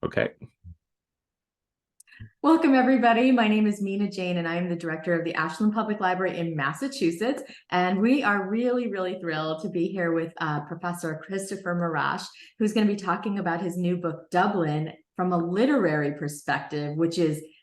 Okay. Welcome, everybody. My name is Mina Jane, and I'm the director of the Ashland Public Library in Massachusetts. And we are really, really thrilled to be here with Professor Christopher Morash, who's going to be talking about his new book, Dublin, from a literary perspective, which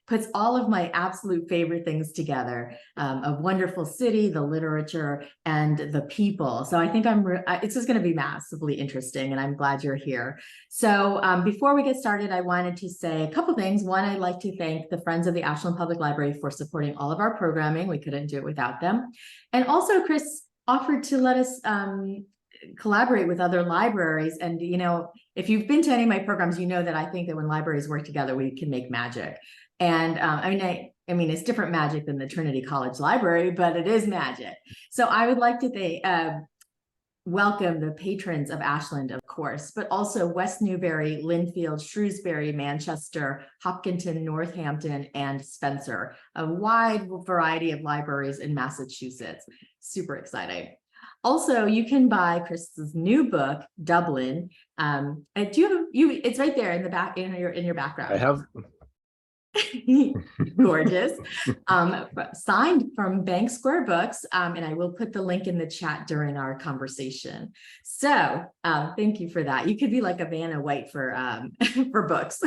puts all of my absolute favorite things together, a wonderful city, the literature, and the people. So I think it's just going to be massively interesting, and I'm glad you're here. So before we get started, I wanted to say a couple things. One, I'd like to thank the Friends of the Ashland Public Library for supporting all of our programming. We couldn't do it without them. And also, Chris offered to let us collaborate with other libraries. And, you know, if you've been to any of my programs, you know that I think that when libraries work together, we can make magic. And I mean, it's different magic than the Trinity College Library, but it is magic. So I would like to welcome the patrons of Ashland, of course, but also West Newbury, Linfield, Shrewsbury, Manchester, Hopkinton, Northampton, and Spencer, a wide variety of libraries in Massachusetts. Super exciting. Also, you can buy Chris's new book, Dublin. It's right there in the back in your background. I have. Gorgeous. Signed from Bank Square Books, and I will put the link in the chat during our conversation. So thank you for that. You could be like a Vanna White for books.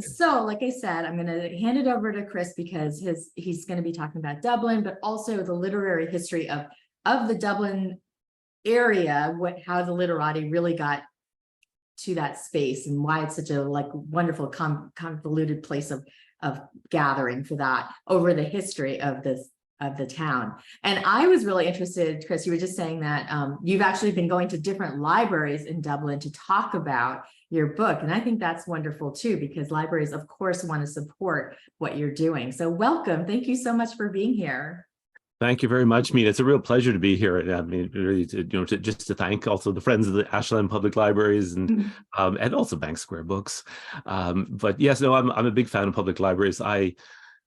So like I said, I'm going to hand it over to Chris because he's going to be talking about Dublin, but also the literary history of the Dublin area, how the Literati really got to that space and why it's such a wonderful convoluted place of gathering for that over the history of the town. And I was really interested, Chris, you were just saying that you've actually been going to different libraries in Dublin to talk about your book. And I think that's wonderful too, because libraries, of course, want to support what you're doing. So welcome. Thank you so much for being here. Thank you very much, Mina. It's a real pleasure to be here. I mean, really, just to thank also the Friends of the Ashland Public Libraries and also Bank Square Books. But yes, no, I'm a big fan of public libraries. I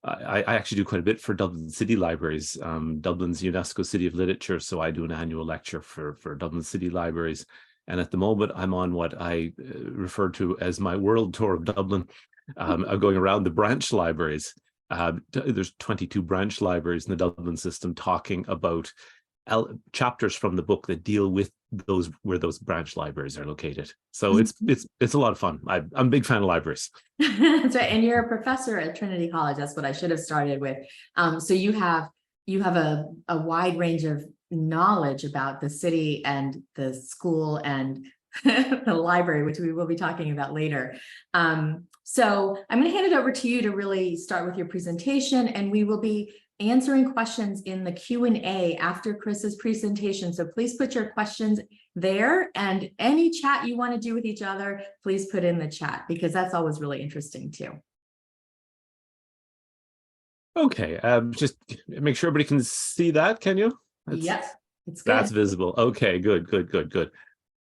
actually do quite a bit for Dublin City Libraries, Dublin's UNESCO City of Literature. So I do an annual lecture for Dublin City Libraries. And at the moment, I'm on what I refer to as my world tour of Dublin. I'm going around the branch libraries. There's 22 branch libraries in the Dublin system talking about chapters from the book that deal with where those branch libraries are located. So it's a lot of fun. I'm a big fan of libraries. That's right. And you're a professor at Trinity College. That's what I should have started with. So you have a wide range of knowledge about the city and the school and the library, which we will be talking about later. So I'm going to hand it over to you to really start with your presentation, and we will be answering questions in the Q&A after Chris's presentation. So please put your questions there, and any chat you want to do with each other, please put in the chat, because that's always really interesting too. Okay, just make sure everybody can see that, can you? Yes, it's good. That's visible. Okay, good.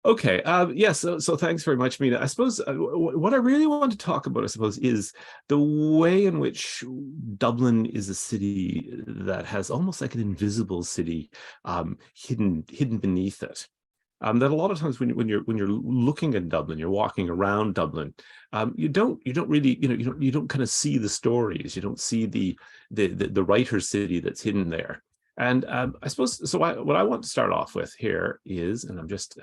Okay, yes, so thanks very much, Mina. I suppose what I really want to talk about, I suppose, is the way in which Dublin is a city that has almost like an invisible city hidden beneath it. That a lot of times when you're looking at Dublin, you're walking around Dublin, you don't really, you don't kind of see the stories, you don't see the writer's city that's hidden there. And I suppose, so what I want to start off with here is, and I'm just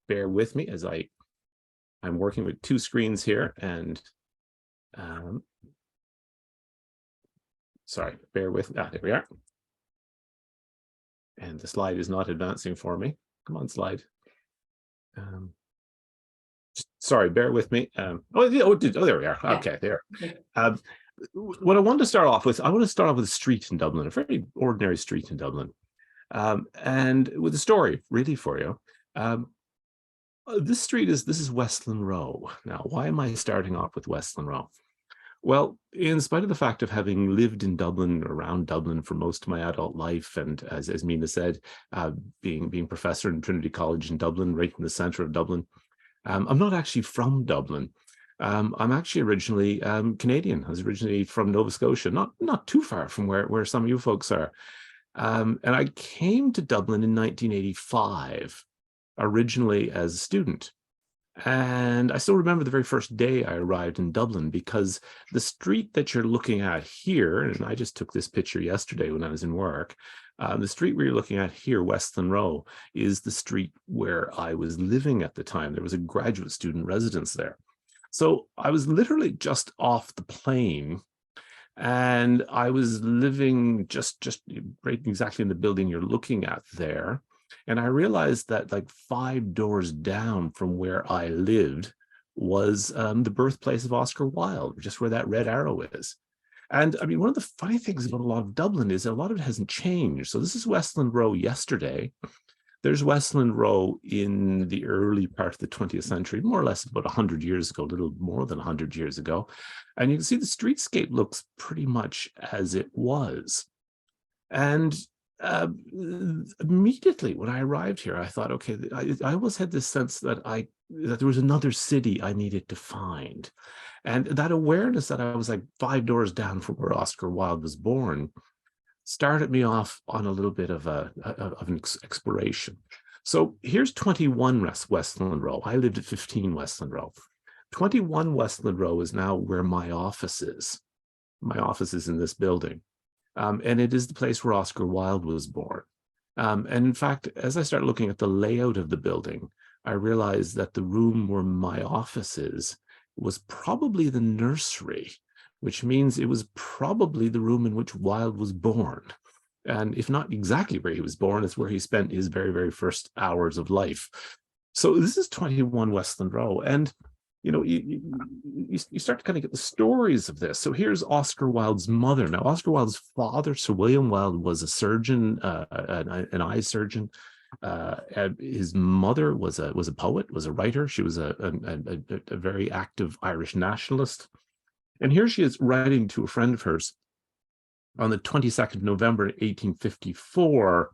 bear with me as I'm working with two screens here, and sorry, bear with, there we are. And the slide is not advancing for me. Come on, slide. Sorry, bear with me. There we are. Okay, there. What I want to start off with, I want to start off with a street in Dublin, a very ordinary street in Dublin, and with a story really for you. This is Westland Row. Now, why am I starting off with Westland Row? Well, in spite of the fact of having lived in Dublin, around Dublin for most of my adult life, and as Mina said, being professor in Trinity College in Dublin, right in the center of Dublin, I'm not actually from Dublin. I'm actually originally Canadian. I was originally from Nova Scotia, not too far from where some of you folks are. And I came to Dublin in 1985, originally as a student. And I still remember the very first day I arrived in Dublin, because the street that you're looking at here, and I just took this picture yesterday when I was in work, the street where you're looking at here, Westland Row, is the street where I was living at the time. There was a graduate student residence there. So I was literally just off the plane, and I was living just right exactly in the building you're looking at there. And I realized that like 5 doors down from where I lived was the birthplace of Oscar Wilde, just where that red arrow is. And I mean, one of the funny things about a lot of Dublin is a lot of it hasn't changed. So this is Westland Row yesterday. There's Westland Row in the early part of the 20th century, more or less about 100 years ago, a little more than 100 years ago. And you can see the streetscape looks pretty much as it was. And immediately when I arrived here, I thought, okay, I always had this sense that there was another city I needed to find. And that awareness that I was like 5 doors down from where Oscar Wilde was born started me off on a little bit of an exploration. So here's 21 Westland Row. I lived at 15 Westland Row. 21 Westland Row is now where my office is. My office is in this building. And it is the place where Oscar Wilde was born. And in fact, as I start looking at the layout of the building, I realized that the room where my office is was probably the nursery, which means it was probably the room in which Wilde was born. And if not exactly where he was born, it's where he spent his very, very first hours of life. So this is 21 Westland Row. And you know, you start to kind of get the stories of this. So here's Oscar Wilde's mother. Now, Oscar Wilde's father, Sir William Wilde, was a surgeon, an eye surgeon. His mother was a poet, was a writer. She was a very active Irish nationalist. And here she is writing to a friend of hers on the 22nd of November, 1854.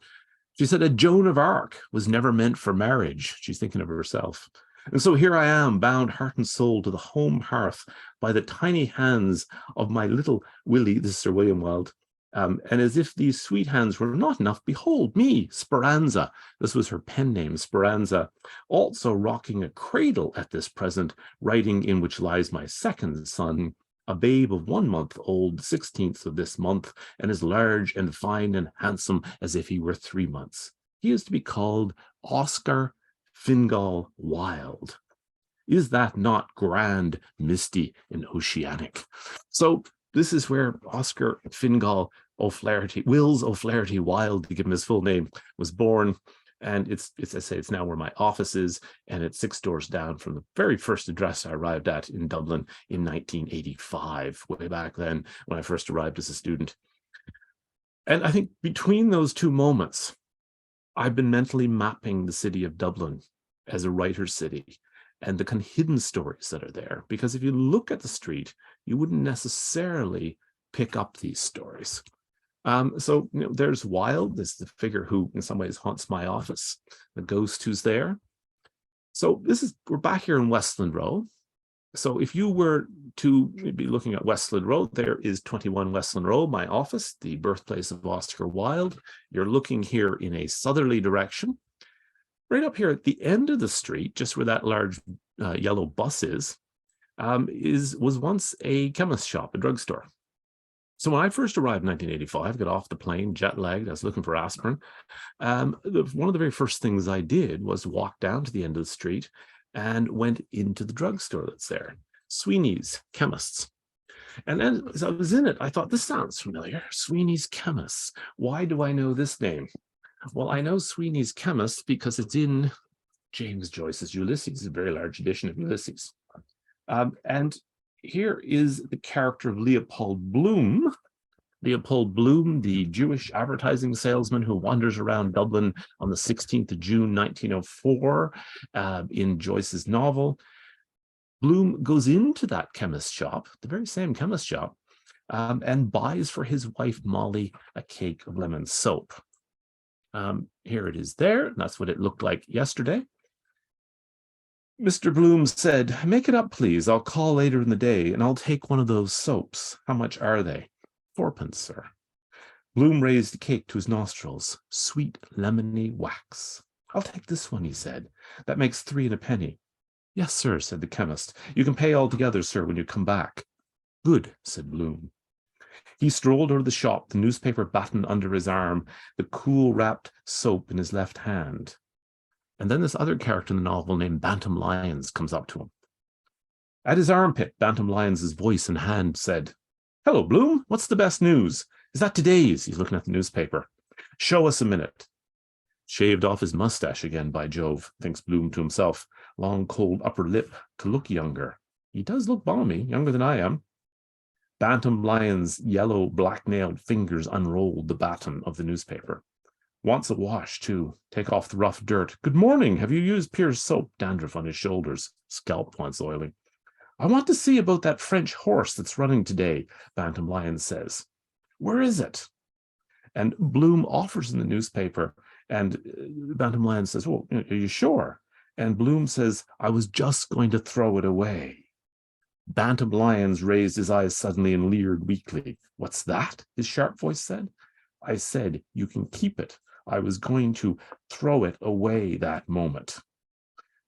She said, "A Joan of Arc was never meant for marriage." She's thinking of herself. "And so here I am, bound heart and soul to the home hearth by the tiny hands of my little Willie," this is Sir William Wilde, "and as if these sweet hands were not enough, behold me, Speranza," this was her pen name, Speranza, "also rocking a cradle at this present, writing in which lies my second son, a babe of 1 month old, the 16th of this month, and as large and fine and handsome as if he were 3 months. He is to be called Oscar Fingal Wilde. Is that not grand, misty, and oceanic?" So this is where Oscar Fingal O'Flaherty, Wills O'Flaherty Wilde, to give him his full name, was born. And it's I say, it's now where my office is, and it's 6 doors down from the very first address I arrived at in Dublin in 1985, way back then when I first arrived as a student. And I think between those two moments, I've been mentally mapping the city of Dublin as a writer's city and the kind of hidden stories that are there. Because if you look at the street, you wouldn't necessarily pick up these stories. So there's Wilde, this is the figure who in some ways haunts my office, the ghost who's there. So we're back here in Westland Row. So if you were to be looking at Westland Row, there is 21 Westland Row, my office, the birthplace of Oscar Wilde. You're looking here in a southerly direction. Right up here at the end of the street, just where that large yellow bus was once a chemist shop, a drugstore. So when I first arrived in 1985, got off the plane, jet lagged, I was looking for aspirin. One of the very first things I did was walk down to the end of the street and went into the drugstore that's there, Sweeney's Chemists. And then as I was in it, I thought, this sounds familiar, Sweeney's Chemists. Why do I know this name? Well, I know Sweeney's Chemists because it's in James Joyce's Ulysses, a very large edition of Ulysses. And here is the character of Leopold Bloom. Leopold Bloom, the Jewish advertising salesman who wanders around Dublin on the 16th of June, 1904, in Joyce's novel. Bloom goes into that chemist shop, the very same chemist shop, and buys for his wife, Molly, a cake of lemon soap. Here it is there, and that's what it looked like yesterday. Mr. Bloom said, "Make it up, please. I'll call later in the day, and I'll take one of those soaps. How much are they?" "4pence, sir." Bloom raised the cake to his nostrils. Sweet lemony wax. "I'll take this one," he said. "That makes 3 and a penny." Yes, sir, said the chemist. You can pay all together, sir, when you come back. Good, said Bloom. He strolled out of the shop, the newspaper batten under his arm, the cool-wrapped soap in his left hand. And then this other character in the novel named Bantam Lyons comes up to him. At his armpit, Bantam Lyons' voice and hand said, Hello, Bloom, what's the best news? Is that today's? He's looking at the newspaper. Show us a minute. Shaved off his mustache again, by Jove, thinks Bloom to himself. Long, cold upper lip to look younger. He does look balmy, younger than I am. Bantam Lyons' yellow, black-nailed fingers unrolled the batten of the newspaper. Wants a wash, too. Take off the rough dirt. Good morning. Have you used Pier's soap? Dandruff on his shoulders. Scalp wants oiling. I want to see about that French horse that's running today, Bantam Lyons says. Where is it? And Bloom offers in the newspaper, and Bantam Lyons says, well, are you sure? And Bloom says, I was just going to throw it away. Bantam Lyons raised his eyes suddenly and leered weakly. What's that? His sharp voice said. I said, you can keep it. I was going to throw it away that moment.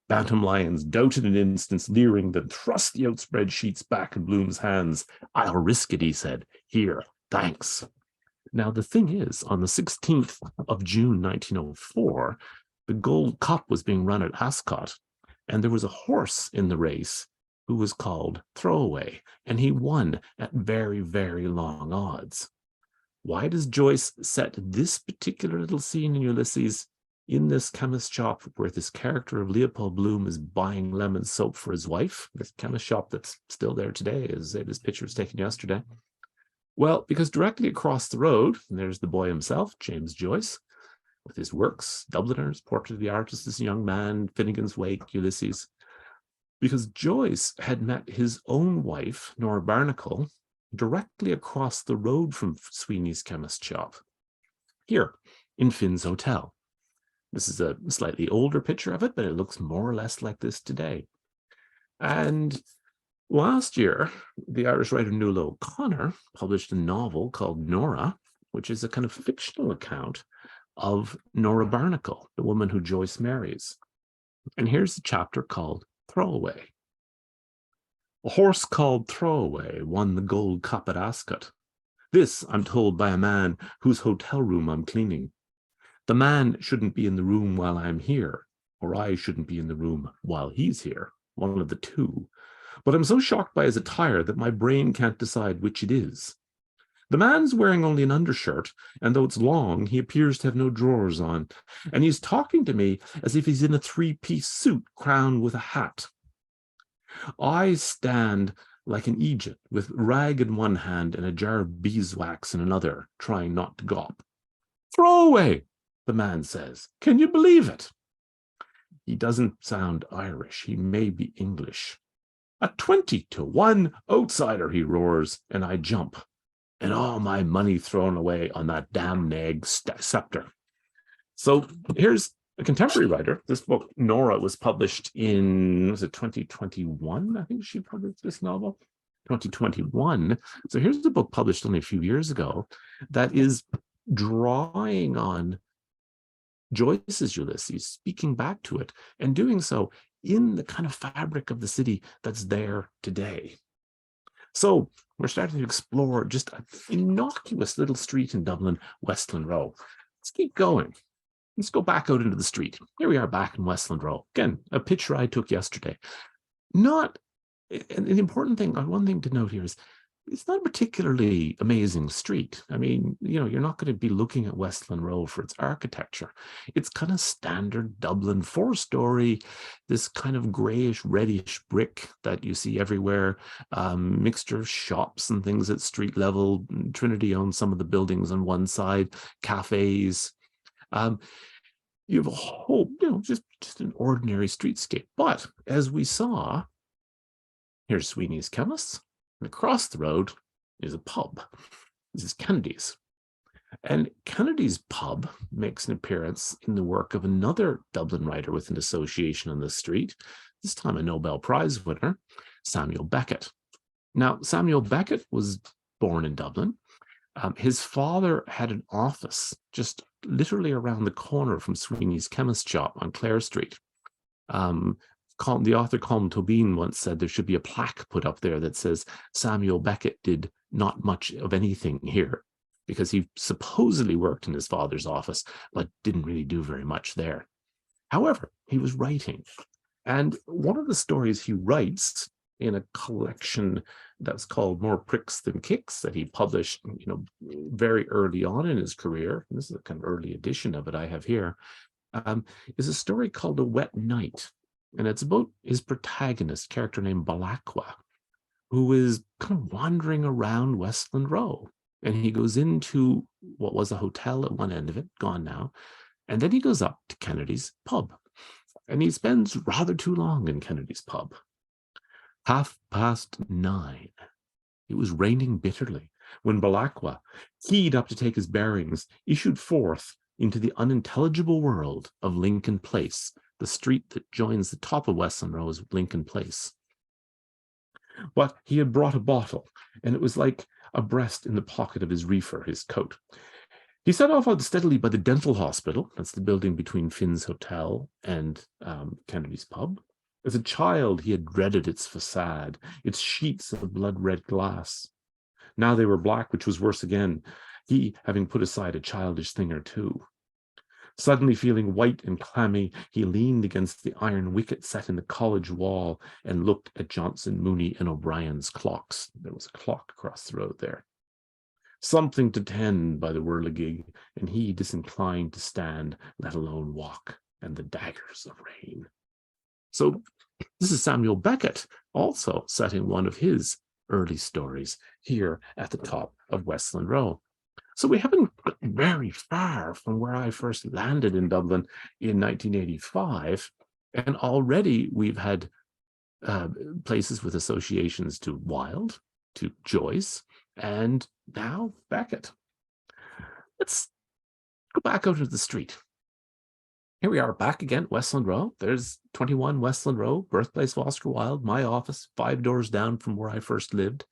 Bantam Lyons doubted an instant, leering, then thrust the outspread sheets back in Bloom's hands. I'll risk it, he said. Here, thanks. Now, the thing is, on the 16th of June, 1904, the Gold Cup was being run at Ascot, and there was a horse in the race who was called Throwaway, and he won at very, very long odds. Why does Joyce set this particular little scene in Ulysses in this chemist shop where this character of Leopold Bloom is buying lemon soap for his wife? This chemist shop that's still there today, as this picture was taken yesterday. Well, because directly across the road, and there's the boy himself, James Joyce, with his works, Dubliners, Portrait of the Artist as a Young Man, Finnegan's Wake, Ulysses. Because Joyce had met his own wife, Nora Barnacle, directly across the road from Sweeney's chemist shop, here in Finn's Hotel. This is a slightly older picture of it, but it looks more or less like this today. And last year, the Irish writer Nuala O'Connor published a novel called Nora, which is a kind of fictional account of Nora Barnacle, the woman who Joyce marries. And here's the chapter called Throwaway. A horse called Throwaway won the Gold Cup at Ascot. This, I'm told by a man whose hotel room I'm cleaning. The man shouldn't be in the room while I'm here, or I shouldn't be in the room while he's here, one of the two. But I'm so shocked by his attire that my brain can't decide which it is. The man's wearing only an undershirt, and though it's long, he appears to have no drawers on, and he's talking to me as if he's in a three-piece suit crowned with a hat. I stand like an Egypt with rag in one hand and a jar of beeswax in another, trying not to gawp. Throw away, the man says. Can you believe it? He doesn't sound Irish. He may be English. A 20-1 outsider, he roars, and I jump. And all my money thrown away on that damn nag scepter. So here's a contemporary writer. This book, Nora, was published in, was it 2021? I think she published this novel, 2021. So here's a book published only a few years ago that is drawing on Joyce's Ulysses, speaking back to it, and doing so in the kind of fabric of the city that's there today. So we're starting to explore just an innocuous little street in Dublin, Westland Row. Let's keep going. Let's go back out into the street. Here we are back in Westland Row. Again, a picture I took yesterday. Not an important thing, one thing to note here is it's not a particularly amazing street. I mean, you're not going to be looking at Westland Row for its architecture. It's kind of standard Dublin 4-story, this kind of grayish, reddish brick that you see everywhere, mixture of shops and things at street level. Trinity owns some of the buildings on one side, cafes. You have a whole, just an ordinary streetscape. But as we saw, here's Sweeney's Chemists. And across the road is a pub. This is Kennedy's. And Kennedy's pub makes an appearance in the work of another Dublin writer with an association on the street, this time a Nobel Prize winner, Samuel Beckett. Now, Samuel Beckett was born in Dublin. His father had an office just literally around the corner from Sweeney's chemist shop on Clare Street, The author Colm Tobin once said there should be a plaque put up there that says Samuel Beckett did not much of anything here, because he supposedly worked in his father's office, but didn't really do very much there. However, he was writing. And one of the stories he writes in a collection that's called More Pricks Than Kicks that he published, very early on in his career, and this is a kind of early edition of it I have here, is a story called A Wet Night. And it's about his protagonist, character named Balakwa, who is kind of wandering around Westland Row. And he goes into what was a hotel at one end of it, gone now. And then he goes up to Kennedy's pub. And he spends rather too long in Kennedy's pub. 9:30. It was raining bitterly when Balakwa, keyed up to take his bearings, issued forth into the unintelligible world of Lincoln Place, the street that joins the top of Westland Row as Lincoln Place. But he had brought a bottle, and it was like a breast in the pocket of his reefer, his coat. He set off unsteadily by the dental hospital. That's the building between Finn's Hotel and Kennedy's pub. As a child, he had dreaded its facade, its sheets of blood-red glass. Now they were black, which was worse again, he having put aside a childish thing or two. Suddenly feeling white and clammy, he leaned against the iron wicket set in the college wall and looked at Johnson, Mooney, and O'Brien's clocks. There was a clock across the road there. Something to tend by the whirligig, and he disinclined to stand, let alone walk, and the daggers of rain. So this is Samuel Beckett also setting one of his early stories here at the top of Westland Row. So we haven't gotten very far from where I first landed in Dublin in 1985, and already we've had places with associations to Wilde, to Joyce, and now Beckett. Let's go back out into the street. Here we are back again, Westland Row. There's 21 Westland Row, birthplace of Oscar Wilde, my office, 5 doors down from where I first lived.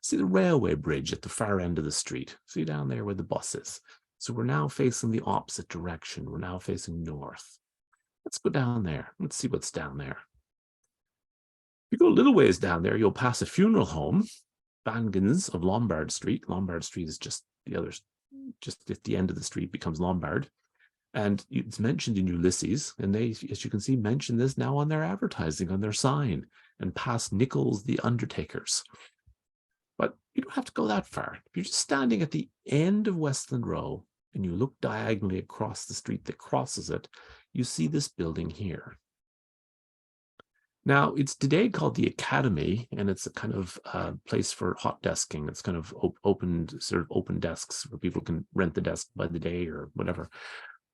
See the railway bridge at the far end of the street. See down there where the bus is. So we're now facing the opposite direction. We're now facing north. Let's go down there. Let's see what's down there. If you go a little ways down there, you'll pass a funeral home, Bangans of Lombard Street. Lombard Street is just at the end of the street becomes Lombard. And it's mentioned in Ulysses, and they, as you can see, mention this now on their advertising, on their sign, and past Nichols the Undertakers. But you don't have to go that far. If you're just standing at the end of Westland Row and you look diagonally across the street that crosses it, you see this building here. Now, it's today called the Academy, and it's a kind of place for hot desking. It's kind of open desks where people can rent the desk by the day or whatever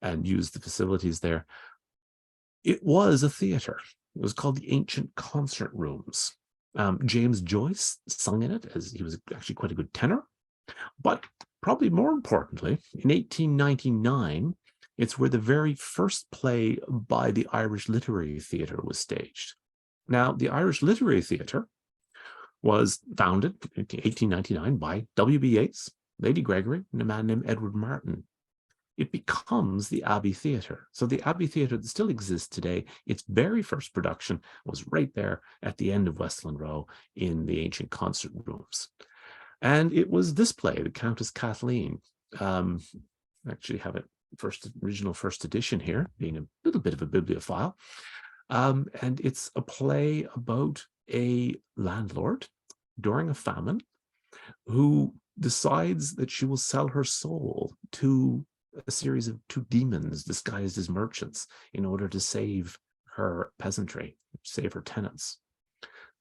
and use the facilities there. It was a theater. It was called the Ancient Concert Rooms. James Joyce sung in it, as he was actually quite a good tenor. But probably more importantly, in 1899, it's where the very first play by the Irish Literary Theatre was staged. Now, the Irish Literary Theatre was founded in 1899 by W.B. Yeats, Lady Gregory, and a man named Edward Martin. It becomes the Abbey Theatre. So the Abbey Theatre that still exists today, its very first production was right there at the end of Westland Row in the Ancient Concert Rooms. And it was this play, The Countess Kathleen. I actually have it original first edition here, being a little bit of a bibliophile. And it's a play about a landlord during a famine who decides that she will sell her soul to a series of two demons disguised as merchants in order to save her peasantry, save her tenants.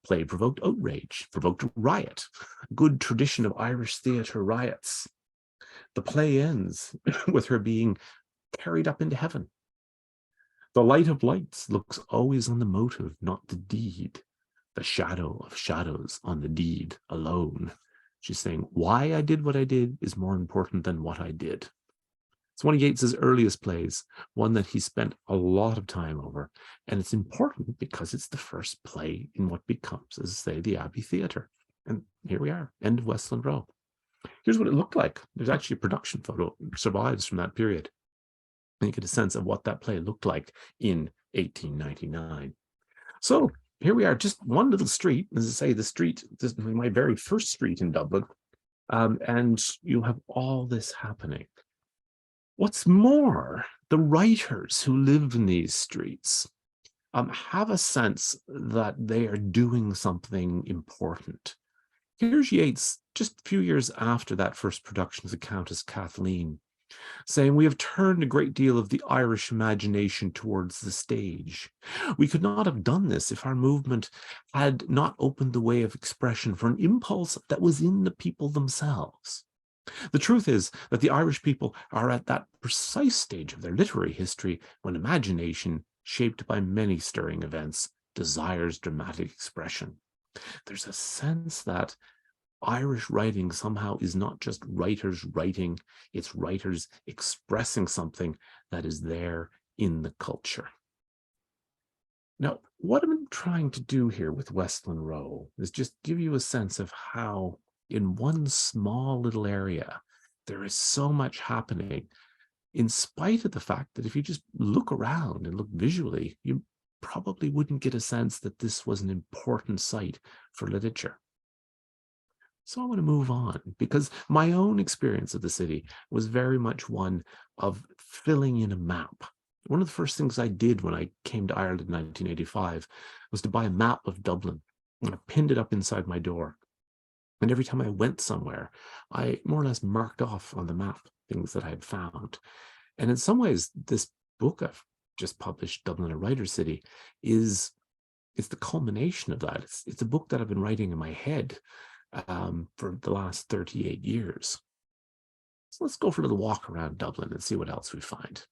Play provoked outrage, provoked a riot, good tradition of Irish theatre riots. The play ends with her being carried up into heaven. The light of lights looks always on the motive, not the deed. The shadow of shadows on the deed alone. She's saying, why I did what I did is more important than what I did. It's one of Yeats's earliest plays, one that he spent a lot of time over. And it's important because it's the first play in what becomes, as I say, the Abbey Theatre. And here we are, end of Westland Row. Here's what it looked like. There's actually a production photo that survives from that period. And you get a sense of what that play looked like in 1899. So here we are, just one little street, as I say, this is my very first street in Dublin, and you have all this happening. What's more, the writers who live in these streets have a sense that they are doing something important. Here's Yeats, just a few years after that first production as the Countess Kathleen, saying, "We have turned a great deal of the Irish imagination towards the stage. We could not have done this if our movement had not opened the way of expression for an impulse that was in the people themselves. The truth is that the Irish people are at that precise stage of their literary history when imagination, shaped by many stirring events, desires dramatic expression." There's a sense that Irish writing somehow is not just writers writing, it's writers expressing something that is there in the culture. Now, what I'm trying to do here with Westland Row is just give you a sense of how, in one small little area, there is so much happening, in spite of the fact that if you just look around and look visually, you probably wouldn't get a sense that this was an important site for literature. So I want to move on, because my own experience of the city was very much one of filling in a map. One of the first things I did when I came to Ireland in 1985 was to buy a map of Dublin, and I pinned it up inside my door. And every time I went somewhere, I more or less marked off on the map things that I had found. And in some ways, this book I've just published, Dublin, a Writer's City, it's the culmination of that. It's a book that I've been writing in my head for the last 38 years. So let's go for a little walk around Dublin and see what else we find.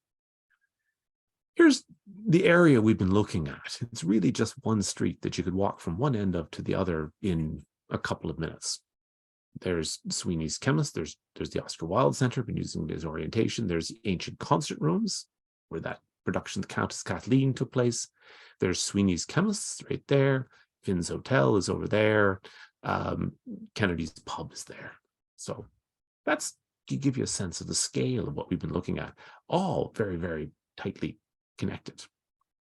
Here's the area we've been looking at. It's really just one street that you could walk from one end of to the other in a couple of minutes. There's Sweeney's Chemist, there's the Oscar Wilde Centre, been using this orientation. There's the ancient concert rooms where that production, the Countess Kathleen, took place. There's Sweeney's Chemists right there. Finn's Hotel is over there. Kennedy's Pub is there. So that's to give you a sense of the scale of what we've been looking at, all very, very tightly connected.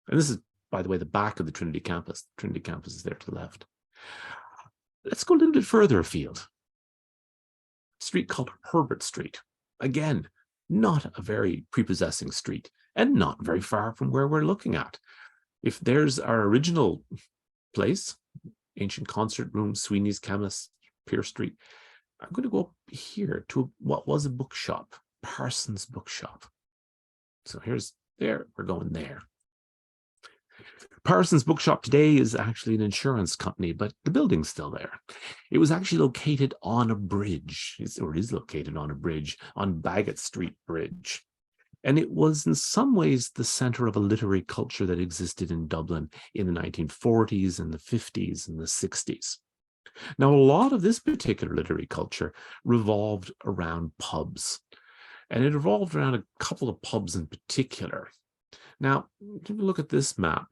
And this is, by the way, the back of the Trinity campus. The Trinity campus is there to the left. Let's go a little bit further afield. A street called Herbert Street. Again, not a very prepossessing street, and not very far from where we're looking at. If there's our original place, ancient concert room, Sweeney's Chemist, Pier Street, I'm going to go up here to what was a bookshop, Parsons Bookshop. So we're going there. Parsons Bookshop today is actually an insurance company, but the building's still there. It was actually located on a bridge, or is located on a bridge, on Beckett Street Bridge. And it was in some ways the center of a literary culture that existed in Dublin in the 1940s and the 50s and the 60s. Now, a lot of this particular literary culture revolved around pubs, and it revolved around a couple of pubs in particular. Now, take a look at this map.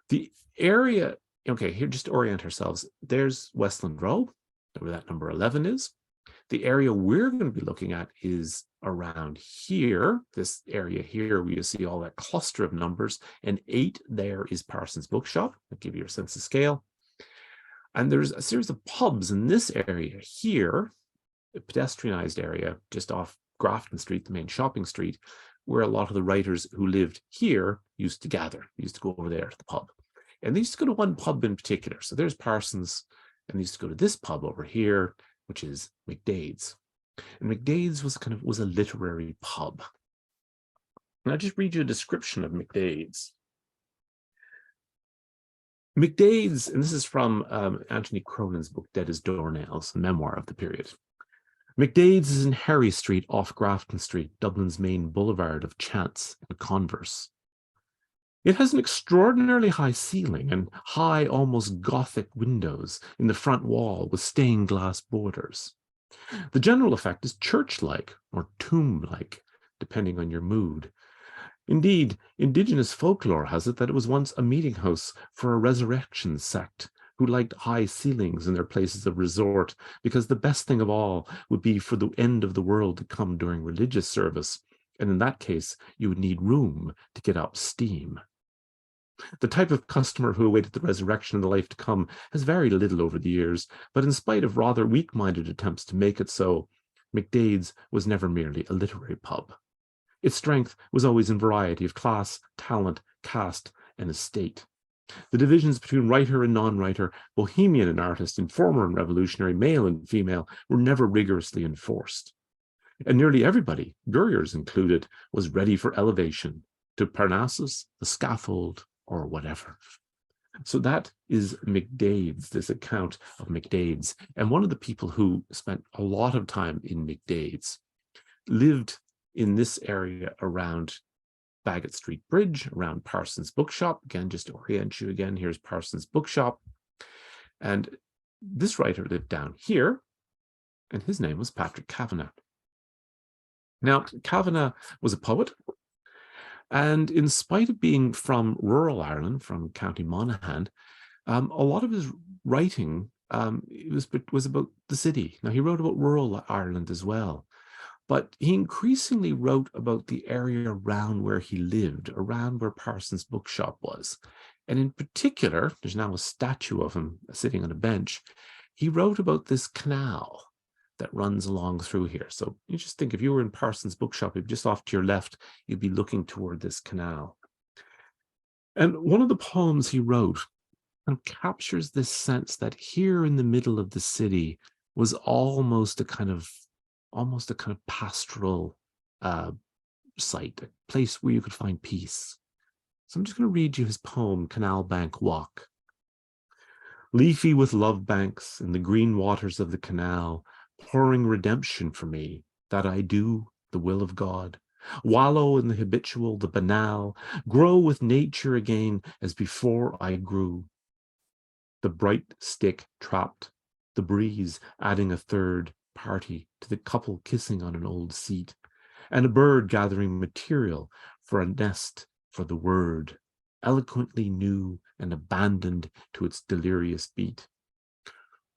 The area, okay, here, just to orient ourselves, there's Westland Row, where that number 11 is. The area we're going to be looking at is around here, this area here, where you see all that cluster of numbers, and 8 there is Parsons Bookshop. I'll give you a sense of scale. And there's a series of pubs in this area here, a pedestrianized area just off Grafton Street, the main shopping street, where a lot of the writers who lived here used to gather. They used to go over there to the pub. And they used to go to one pub in particular. So there's Parsons, and they used to go to this pub over here, which is McDade's. And McDade's was a literary pub. And I'll just read you a description of McDade's. McDade's, and this is from Anthony Cronin's book, Dead as Doornails, a memoir of the period. McDade's is in Harry Street off Grafton Street, Dublin's main boulevard of chance and converse. It has an extraordinarily high ceiling and high, almost Gothic windows in the front wall with stained glass borders. The general effect is church-like or tomb-like, depending on your mood. Indeed, indigenous folklore has it that it was once a meeting house for a resurrection sect who liked high ceilings in their places of resort, because the best thing of all would be for the end of the world to come during religious service, and in that case, you would need room to get up steam. The type of customer who awaited the resurrection of the life to come has varied a little over the years, but in spite of rather weak-minded attempts to make it so, McDade's was never merely a literary pub. Its strength was always in variety of class, talent, caste, and estate. The divisions between writer and non-writer, bohemian and artist, informer and revolutionary, male and female, were never rigorously enforced. And nearly everybody, Gurriers included, was ready for elevation to Parnassus, the scaffold, or whatever. So that is McDade's, this account of McDade's. And one of the people who spent a lot of time in McDade's lived in this area around Baggot Street Bridge, around Parsons Bookshop. Again, just to orient you again, here's Parsons Bookshop. And this writer lived down here, and his name was Patrick Kavanagh. Now, Kavanagh was a poet, and in spite of being from rural Ireland, from County Monaghan, a lot of his writing was about the city. Now, he wrote about rural Ireland as well, but he increasingly wrote about the area around where he lived, around where Parsons Bookshop was. And in particular, there's now a statue of him sitting on a bench. He wrote about this canal that runs along through here. So you just think if you were in Parsons Bookshop, if just off to your left, you'd be looking toward this canal. And one of the poems he wrote captures this sense that here in the middle of the city was almost a kind of pastoral site, a place where you could find peace. So I'm just going to read you his poem, Canal Bank Walk. Leafy with love banks in the green waters of the canal, pouring redemption for me, that I do the will of God, wallow in the habitual, the banal, grow with nature again as before I grew. The bright stick trapped, the breeze adding a third party to the couple kissing on an old seat, and a bird gathering material for a nest for the word, eloquently new and abandoned to its delirious beat.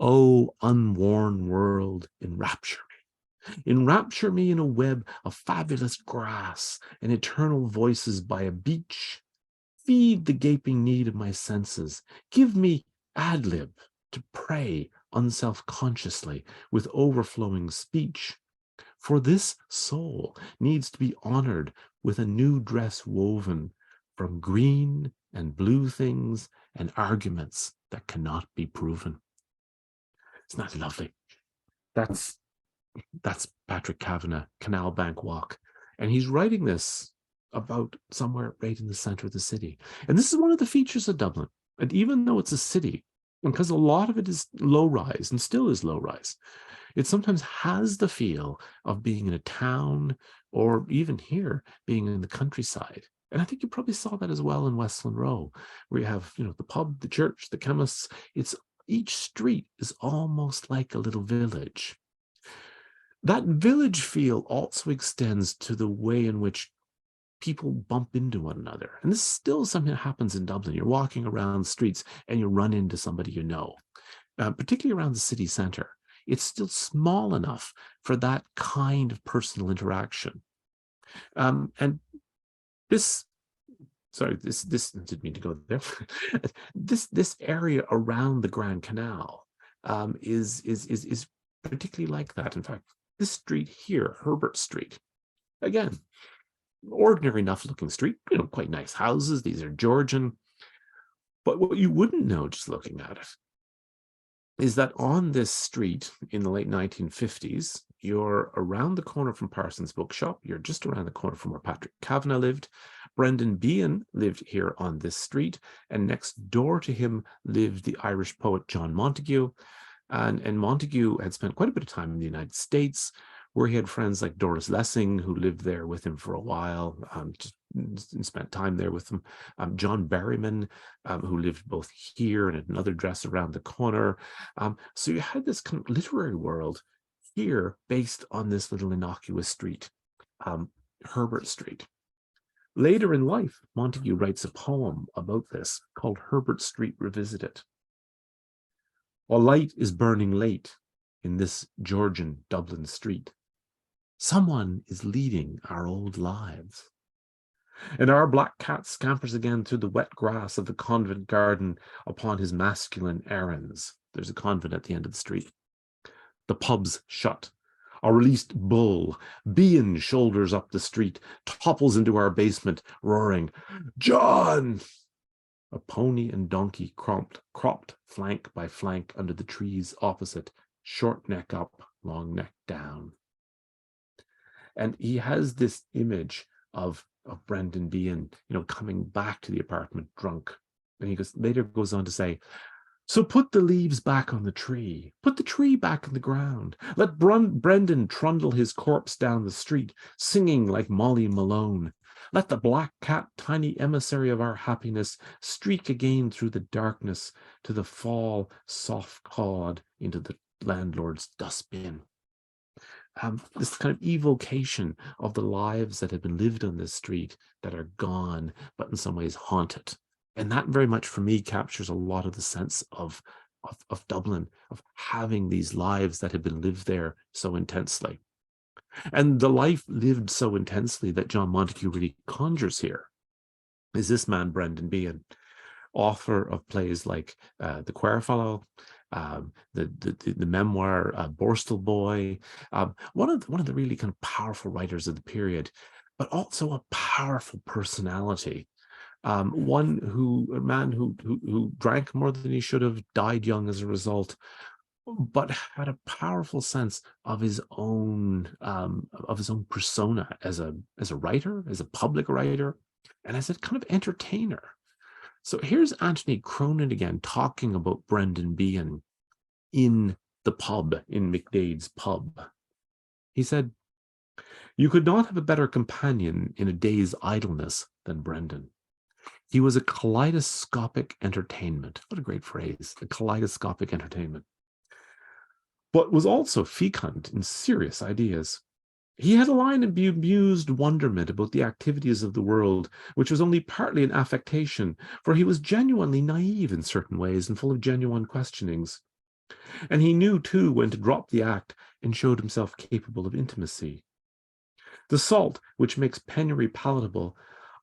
O unworn world, enrapture me in a web of fabulous grass and eternal voices by a beach. Feed the gaping need of my senses. Give me ad lib to pray unself-consciously with overflowing speech. For this soul needs to be honored with a new dress woven from green and blue things and arguments that cannot be proven. Isn't that lovely? That's Patrick Kavanagh, Canal Bank Walk. And he's writing this about somewhere right in the center of the city. And this is one of the features of Dublin. And even though it's a city, because a lot of it is low-rise and still is low-rise, it sometimes has the feel of being in a town, or even here, being in the countryside. And I think you probably saw that as well in Westland Row, where you have, the pub, the church, the chemists. Each street is almost like a little village. That village feel also extends to the way in which people bump into one another. And this is still something that happens in Dublin. You're walking around the streets and you run into somebody you know, particularly around the city centre. It's still small enough for that kind of personal interaction. And this didn't mean to go there. this area around the Grand Canal is particularly like that. In fact, this street here, Herbert Street, again, ordinary enough looking street, quite nice houses. These are Georgian. But what you wouldn't know just looking at it is that on this street in the late 1950s, you're around the corner from Parsons Bookshop. You're just around the corner from where Patrick Kavanagh lived. Brendan Behan lived here on this street. And next door to him lived the Irish poet John Montague. And Montague had spent quite a bit of time in the United States, where he had friends like Doris Lessing, who lived there with him for a while, just spent time there with him. John Berryman, who lived both here and at another address around the corner. So you had this kind of literary world here based on this little innocuous street, Herbert Street. Later in life, Montague writes a poem about this called Herbert Street Revisited. A light is burning late in this Georgian Dublin street. Someone is leading our old lives. And our black cat scampers again through the wet grass of the convent garden upon his masculine errands. There's a convent at the end of the street. The pub's shut. A released bull, Bean shoulders up the street, topples into our basement, roaring, "John!" A pony and donkey cropped flank by flank under the trees opposite, short neck up, long neck down. And he has this image of Brendan Behan, coming back to the apartment drunk. And he later goes on to say, "So put the leaves back on the tree. Put the tree back in the ground. Let Brendan trundle his corpse down the street, singing like Molly Malone. Let the black cat, tiny emissary of our happiness, streak again through the darkness to the fall soft cawed into the landlord's dustbin." This kind of evocation of the lives that have been lived on this street that are gone, but in some ways haunted. And that very much for me captures a lot of the sense of Dublin, of having these lives that have been lived there so intensely. And the life lived so intensely that John Montague really conjures here is this man, Brendan Behan, author of plays like The Queerfellow, the memoir Borstal Boy, one of the really kind of powerful writers of the period, but also a powerful personality. A man who drank more than he should have, died young as a result, but had a powerful sense of his own persona as a writer, as a public writer, and as a kind of entertainer. So here's Anthony Cronin again talking about Brendan Behan in the pub, in McDade's pub. He said, "You could not have a better companion in a day's idleness than Brendan. He was a kaleidoscopic entertainment." What a great phrase, a kaleidoscopic entertainment. But was also fecund in serious ideas. He had a line of bemused wonderment about the activities of the world, which was only partly an affectation, for he was genuinely naive in certain ways and full of genuine questionings. And he knew, too, when to drop the act and showed himself capable of intimacy. The salt, which makes penury palatable,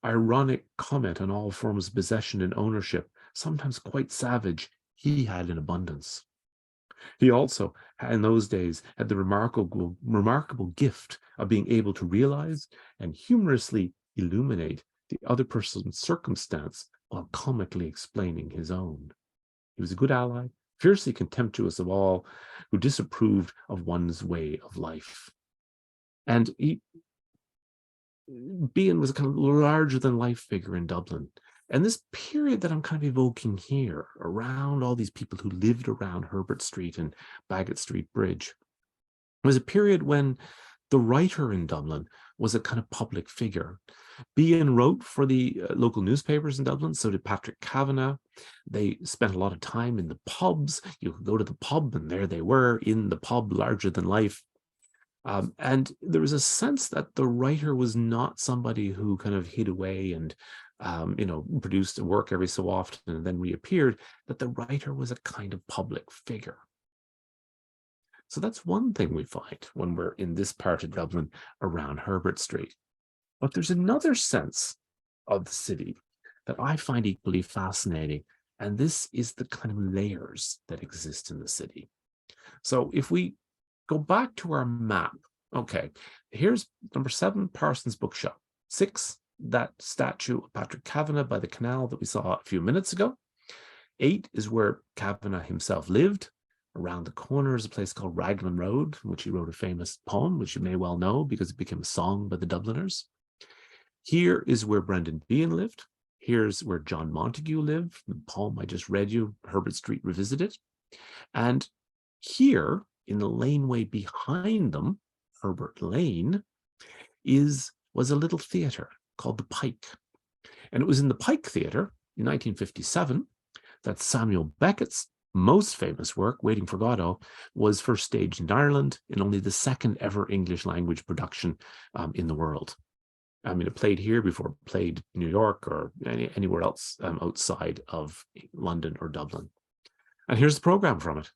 ironic comment on all forms of possession and ownership, sometimes quite savage, he had in abundance. He also, in those days, had the remarkable gift of being able to realize and humorously illuminate the other person's circumstance while comically explaining his own. He was a good ally, fiercely contemptuous of all who disapproved of one's way of life. And Behan was a kind of larger-than-life figure in Dublin. And this period that I'm kind of evoking here, around all these people who lived around Herbert Street and Baggot Street Bridge, was a period when the writer in Dublin was a kind of public figure. Behan wrote for the local newspapers in Dublin, so did Patrick Kavanagh. They spent a lot of time in the pubs. You could go to the pub, and there they were in the pub, larger than life. And there was a sense that the writer was not somebody who kind of hid away and produced a work every so often and then reappeared, that the writer was a kind of public figure. So that's one thing we find when we're in this part of Dublin around Herbert Street. But there's another sense of the city that I find equally fascinating, and this is the kind of layers that exist in the city. So if we go back to our map, okay, here's number 7, Parsons Bookshop. 6, that statue of Patrick Kavanagh by the canal that we saw a few minutes ago. 8 is where Kavanagh himself lived. Around the corner is a place called Raglan Road, in which he wrote a famous poem, which you may well know because it became a song by the Dubliners. Here is where Brendan Behan lived. Here's where John Montague lived, the poem I just read you, Herbert Street Revisited. And here, in the laneway behind them, Herbert Lane, was a little theatre called the Pike. And it was in the Pike Theatre in 1957 that Samuel Beckett's most famous work, Waiting for Godot, was first staged in Ireland in only the second ever English language production in the world. I mean, it played here before it played in New York or anywhere else outside of London or Dublin. And here's the program from it.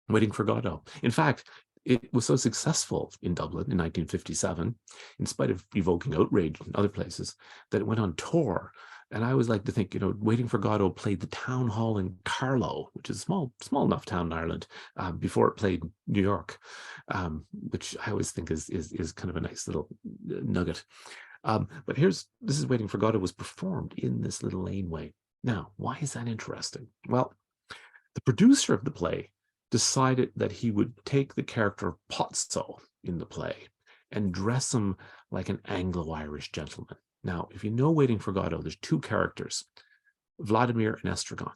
Waiting for Godot. In fact, it was so successful in Dublin in 1957, in spite of evoking outrage in other places, that it went on tour. And I always like to think, Waiting for Godot played the town hall in Carlow, which is a small enough town in Ireland, before it played New York, which I always think is kind of a nice little nugget. But this is Waiting for Godot was performed in this little laneway. Now, why is that interesting? Well, the producer of the play decided that he would take the character of Pozzo in the play and dress him like an Anglo-Irish gentleman. Now, if you know Waiting for Godot, there's two characters, Vladimir and Estragon,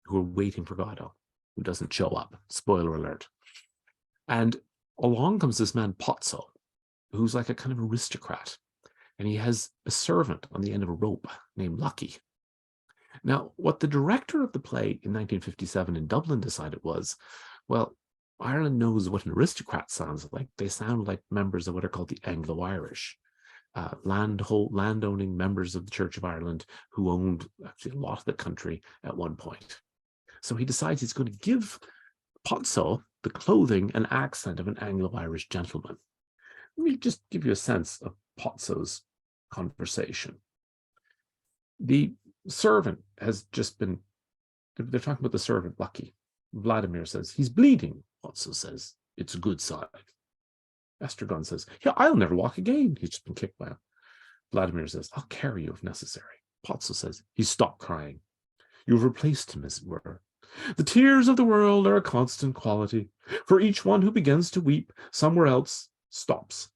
who are waiting for Godot, who doesn't show up. Spoiler alert. And along comes this man, Pozzo, who's like a kind of aristocrat. And he has a servant on the end of a rope named Lucky. Now, what the director of the play in 1957 in Dublin decided was, well, Ireland knows what an aristocrat sounds like. They sound like members of what are called the Anglo-Irish, landowning members of the Church of Ireland who owned actually a lot of the country at one point. So he decides he's going to give Pozzo the clothing and accent of an Anglo-Irish gentleman. Let me just give you a sense of Pozzo's conversation. The servant has just been, they're talking about the servant, Lucky. Vladimir says, he's bleeding. Pozzo says, it's a good sign. Estragon says, yeah, I'll never walk again. He's just been kicked by him. Vladimir says, I'll carry you if necessary. Pozzo says, he's stopped crying. You've replaced him, as it were. The tears of the world are a constant quality. For each one who begins to weep somewhere else stops.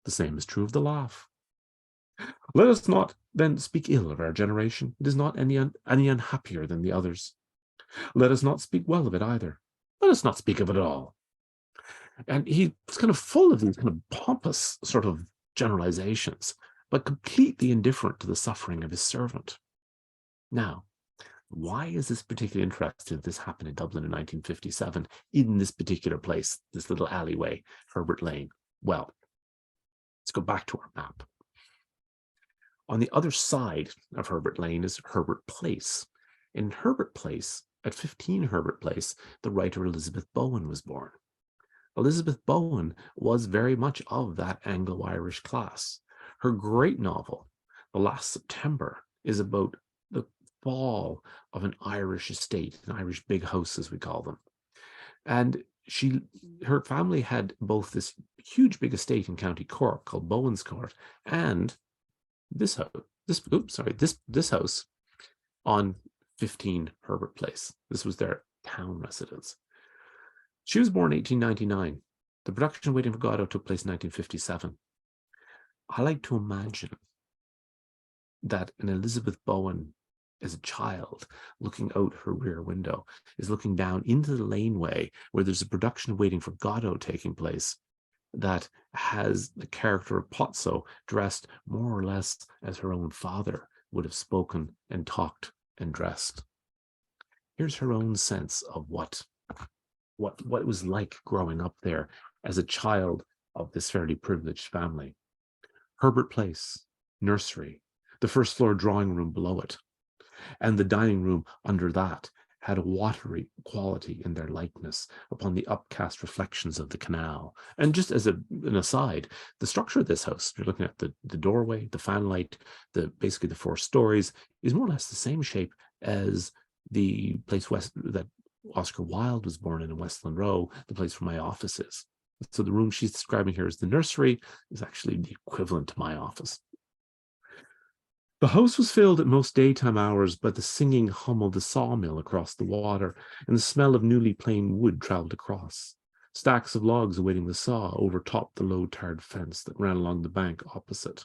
The same is true of the laugh. Let us not then speak ill of our generation. It is not any unhappier than the others. Let us not speak well of it either. Let us not speak of it at all. And he's kind of full of these kind of pompous sort of generalizations, but completely indifferent to the suffering of his servant. Now, why is this particularly interesting that this happened in Dublin in 1957 in this particular place, this little alleyway, Herbert Lane? Well, let's go back to our map. On the other side of Herbert Lane is Herbert Place. In Herbert Place, at 15 Herbert Place, the writer Elizabeth Bowen was born. Elizabeth Bowen was very much of that Anglo-Irish class. Her great novel, The Last September, is about the fall of an Irish estate, an Irish big house, as we call them. And her family had both this huge big estate in County Cork called Bowen's Court and this house on 15 Herbert Place. This was their town residence. She was born in 1899. The production of Waiting for Godot took place in 1957. I like to imagine that an Elizabeth Bowen, as a child, looking out her rear window, is looking down into the laneway where there's a production of Waiting for Godot taking place that has the character of Pozzo dressed more or less as her own father would have spoken and talked and dressed. Here's her own sense of what it was like growing up there as a child of this fairly privileged family. Herbert Place, nursery, the first floor drawing room below it, and the dining room under that had a watery quality in their likeness upon the upcast reflections of the canal. And just as an aside, the structure of this house, you're looking at the doorway, the fanlight, basically the 4 stories, is more or less the same shape as the place that Oscar Wilde was born in Westland Row, the place where my office is. So the room she's describing here as the nursery is actually the equivalent to my office. The house was filled at most daytime hours by the singing hum of the sawmill across the water, and the smell of newly planed wood travelled across. Stacks of logs awaiting the saw overtopped the low tarred fence that ran along the bank opposite.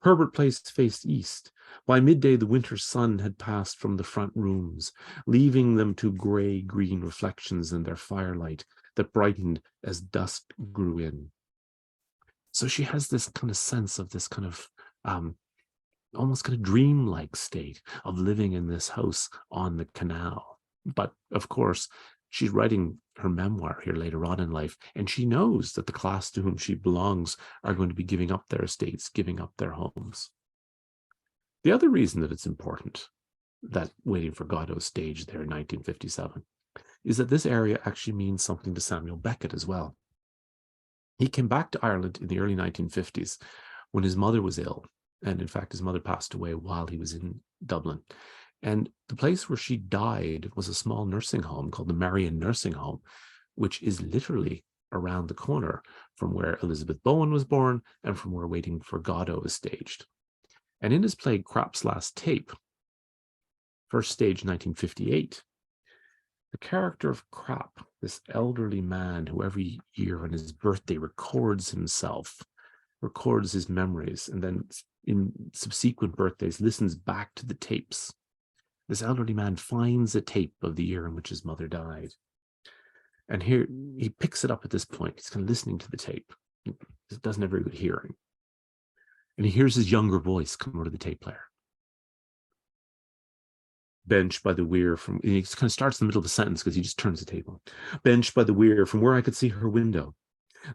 Herbert Place faced east. By midday, the winter sun had passed from the front rooms, leaving them to grey-green reflections in their firelight that brightened as dusk grew in. So she has this kind of sense of this kind of almost kind of dreamlike state of living in this house on the canal. But of course, she's writing her memoir here later on in life, and she knows that the class to whom she belongs are going to be giving up their estates, giving up their homes. The other reason that it's important that Waiting for Godot staged there in 1957 is that this area actually means something to Samuel Beckett as well. He came back to Ireland in the early 1950s when his mother was ill. And in fact, his mother passed away while he was in Dublin. And the place where she died was a small nursing home called the Marion Nursing Home, which is literally around the corner from where Elizabeth Bowen was born and from where Waiting for Godot was staged. And in his play Krapp's Last Tape, first staged 1958, the character of Krapp, this elderly man who every year on his birthday records himself, records his memories, and then in subsequent birthdays listens back to the tapes. This elderly man finds a tape of the year in which his mother died. And here he picks it up at this point. He's kind of listening to the tape. He doesn't have very good hearing. And he hears his younger voice come out of the tape player. Bench by the weir from, he kind of starts in the middle of the sentence because he just turns the tape on. Bench by the weir from where I could see her window.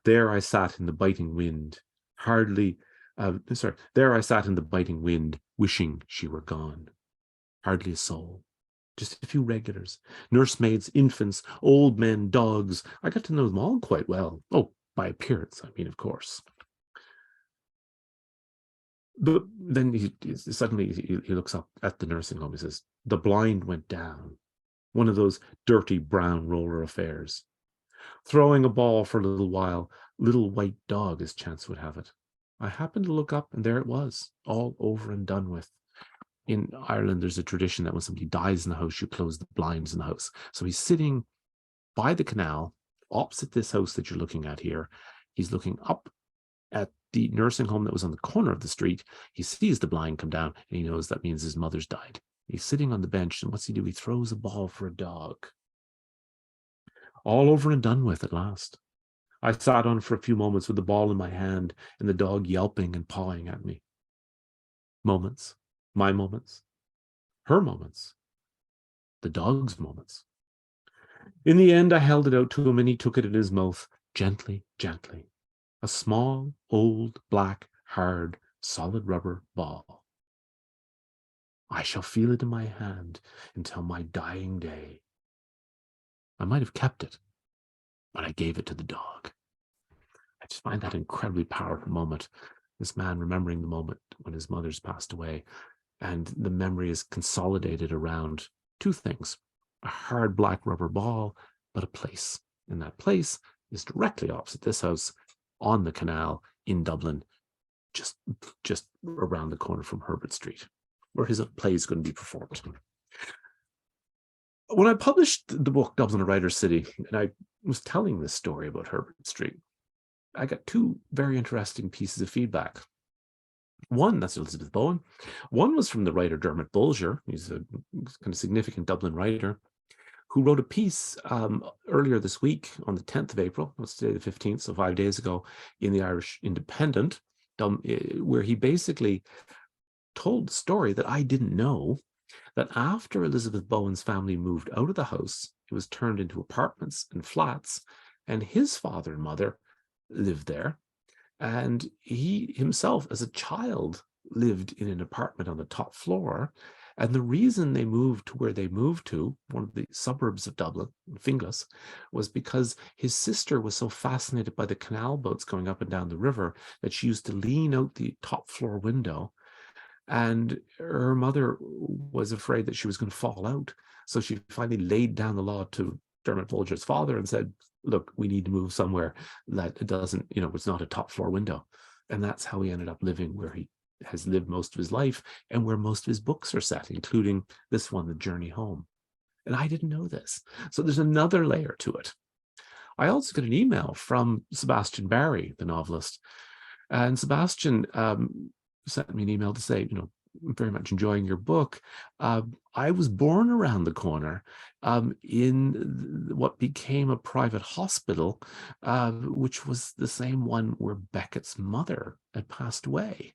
There I sat in the biting wind, there I sat in the biting wind, wishing she were gone. Hardly a soul, just a few regulars, nursemaids, infants, old men, dogs. I got to know them all quite well. Oh, by appearance, I mean, of course. But then he looks up at the nursing home. He says, the blind went down. One of those dirty brown roller affairs. Throwing a ball for a little while, little white dog, as chance would have it. I happened to look up, and there it was, all over and done with. In Ireland, there's a tradition that when somebody dies in the house, you close the blinds in the house. So he's sitting by the canal, opposite this house that you're looking at here. He's looking up at the nursing home that was on the corner of the street. He sees the blind come down, and he knows that means his mother's died. He's sitting on the bench, and what's he do? He throws a ball for a dog. All over and done with at last. I sat on for a few moments with the ball in my hand and the dog yelping and pawing at me. Moments, my moments, her moments, the dog's moments. In the end, I held it out to him and he took it in his mouth, gently, gently. A small, old, black, hard, solid rubber ball. I shall feel it in my hand until my dying day. I might have kept it, but I gave it to the dog. I just find that an incredibly powerful moment. This man remembering the moment when his mother's passed away, and the memory is consolidated around two things: a hard black rubber ball, but a place. And that place is directly opposite this house on the canal in Dublin, just around the corner from Herbert Street, where his play is going to be performed. When I published the book, Dublin, a Writer's City, and I was telling this story about Herbert Street, I got two very interesting pieces of feedback. One, that's Elizabeth Bowen. One was from the writer Dermot Bulger. He's a kind of significant Dublin writer who wrote a piece earlier this week on the 10th of April, it's today the 15th, so 5 days ago, in the Irish Independent, where he basically told the story that I didn't know, that after Elizabeth Bowen's family moved out of the house, it was turned into apartments and flats, and his father and mother lived there. And he himself, as a child, lived in an apartment on the top floor. And the reason they moved to where they moved to, one of the suburbs of Dublin, Finglas, was because his sister was so fascinated by the canal boats going up and down the river that she used to lean out the top floor window. And her mother was afraid that she was going to fall out. So she finally laid down the law to Dermot Bulger's father and said, look, we need to move somewhere that it doesn't, it's not a top floor window. And that's how he ended up living where he has lived most of his life and where most of his books are set, including this one, The Journey Home. And I didn't know this. So there's another layer to it. I also got an email from Sebastian Barry, the novelist. And Sebastian sent me an email to say, I'm very much enjoying your book. I was born around the corner in what became a private hospital, which was the same one where Beckett's mother had passed away.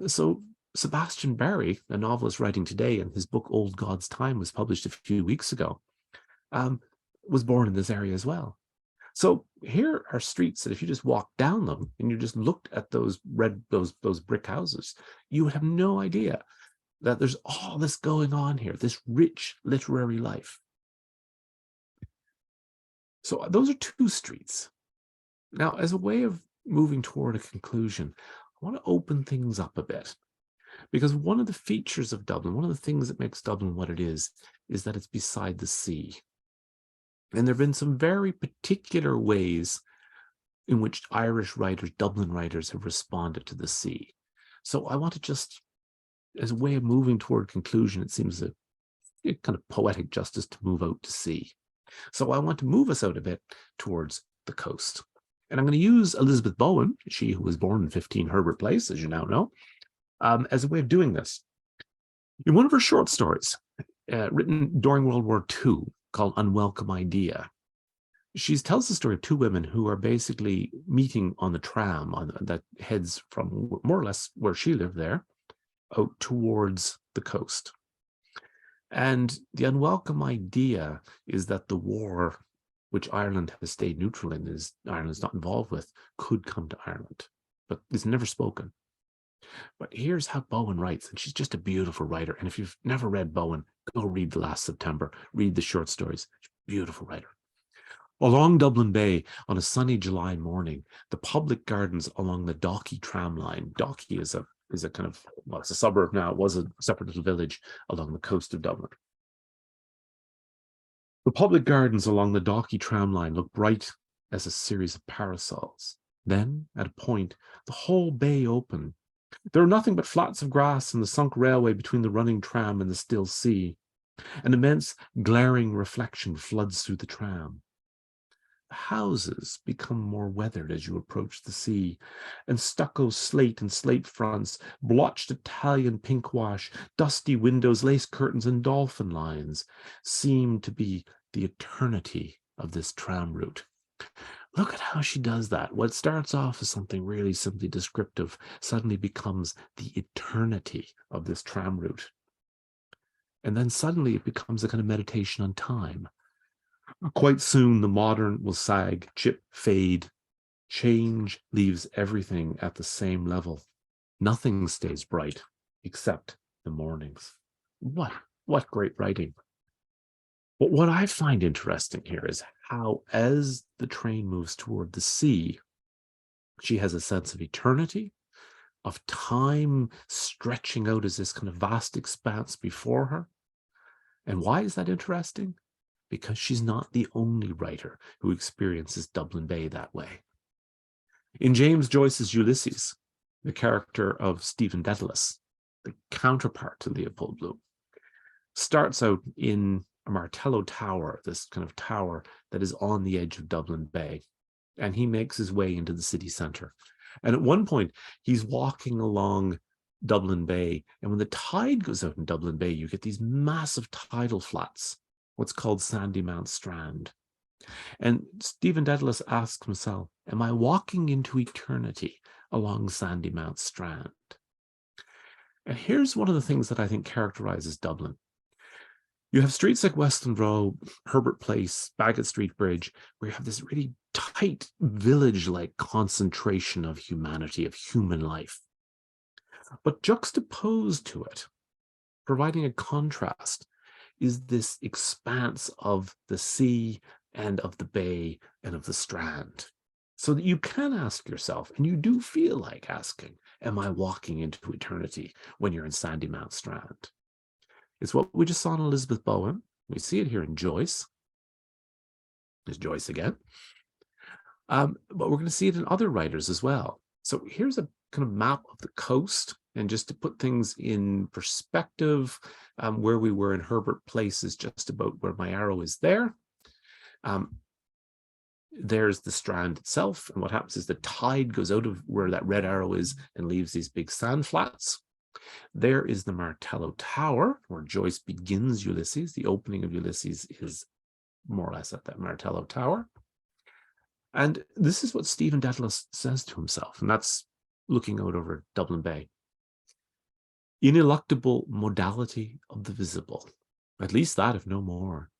So Sebastian Barry, a novelist writing today, and his book Old God's Time was published a few weeks ago, was born in this area as well. So here are streets that if you just walked down them and you just looked at those brick houses, you would have no idea that there's all this going on here, this rich literary life. So those are two streets. Now, as a way of moving toward a conclusion, I want to open things up a bit. Because one of the features of Dublin, one of the things that makes Dublin what it is that it's beside the sea. And there have been some very particular ways in which Irish writers, Dublin writers, have responded to the sea. So I want to just, as a way of moving toward conclusion, it seems a kind of poetic justice to move out to sea. So I want to move us out a bit towards the coast. And I'm going to use Elizabeth Bowen, she who was born in 15 Herbert Place, as you now know, as a way of doing this. In one of her short stories, written during World War II, called Unwelcome Idea, she tells the story of two women who are basically meeting on the tram that heads from more or less where she lived there out towards the coast. And the unwelcome idea is that the war, which Ireland has stayed neutral in, Ireland's not involved with, could come to Ireland, but it's never spoken. But here's how Bowen writes, and she's just a beautiful writer. And if you've never read Bowen, go read The Last September, read the short stories. She's a beautiful writer. Along Dublin Bay, on a sunny July morning, the public gardens along the Dalkey tram line. Dalkey is a kind of, well, it's a suburb now. It was a separate little village along the coast of Dublin. The public gardens along the Dalkey tram line look bright as a series of parasols. Then, at a point, the whole bay opened. There are nothing but flats of grass and the sunk railway between the running tram and the still sea. An immense glaring reflection floods through the tram. The houses become more weathered as you approach the sea, and stucco slate and slate fronts, blotched Italian pinkwash, dusty windows, lace curtains, and dolphin lines seem to be the eternity of this tram route. Look at how she does that. What starts off as something really simply descriptive suddenly becomes the eternity of this tram route. And then suddenly it becomes a kind of meditation on time. Quite soon the modern will sag, chip, fade. Change leaves everything at the same level. Nothing stays bright except the mornings. What great writing. But what I find interesting here is how, as the train moves toward the sea, she has a sense of eternity, of time stretching out as this kind of vast expanse before her. And why is that interesting? Because she's not the only writer who experiences Dublin Bay that way. In James Joyce's Ulysses, the character of Stephen Dedalus, the counterpart to Leopold Bloom, starts out in a Martello Tower, this kind of tower that is on the edge of Dublin Bay, and he makes his way into the city centre. And at one point, he's walking along Dublin Bay, and when the tide goes out in Dublin Bay, you get these massive tidal flats, what's called Sandymount Strand. And Stephen Dedalus asks himself, am I walking into eternity along Sandymount Strand? And here's one of the things that I think characterizes Dublin. You have streets like Westland Row, Herbert Place, Beckett Street Bridge, where you have this really tight village-like concentration of humanity, of human life. But juxtaposed to it, providing a contrast, is this expanse of the sea and of the bay and of the strand. So that you can ask yourself, and you do feel like asking, am I walking into eternity when you're in Sandymount Strand? It's what we just saw in Elizabeth Bowen. We see it here in Joyce. There's Joyce again. But we're going to see it in other writers as well. So here's a kind of map of the coast. And just to put things in perspective, where we were in Herbert Place is just about where my arrow is there. There's the strand itself. And what happens is the tide goes out of where that red arrow is and leaves these big sand flats. There is the Martello Tower, where Joyce begins Ulysses. The opening of Ulysses is more or less at that Martello Tower. And this is what Stephen Dedalus says to himself, and that's looking out over Dublin Bay. Ineluctable modality of the visible, at least that if no more.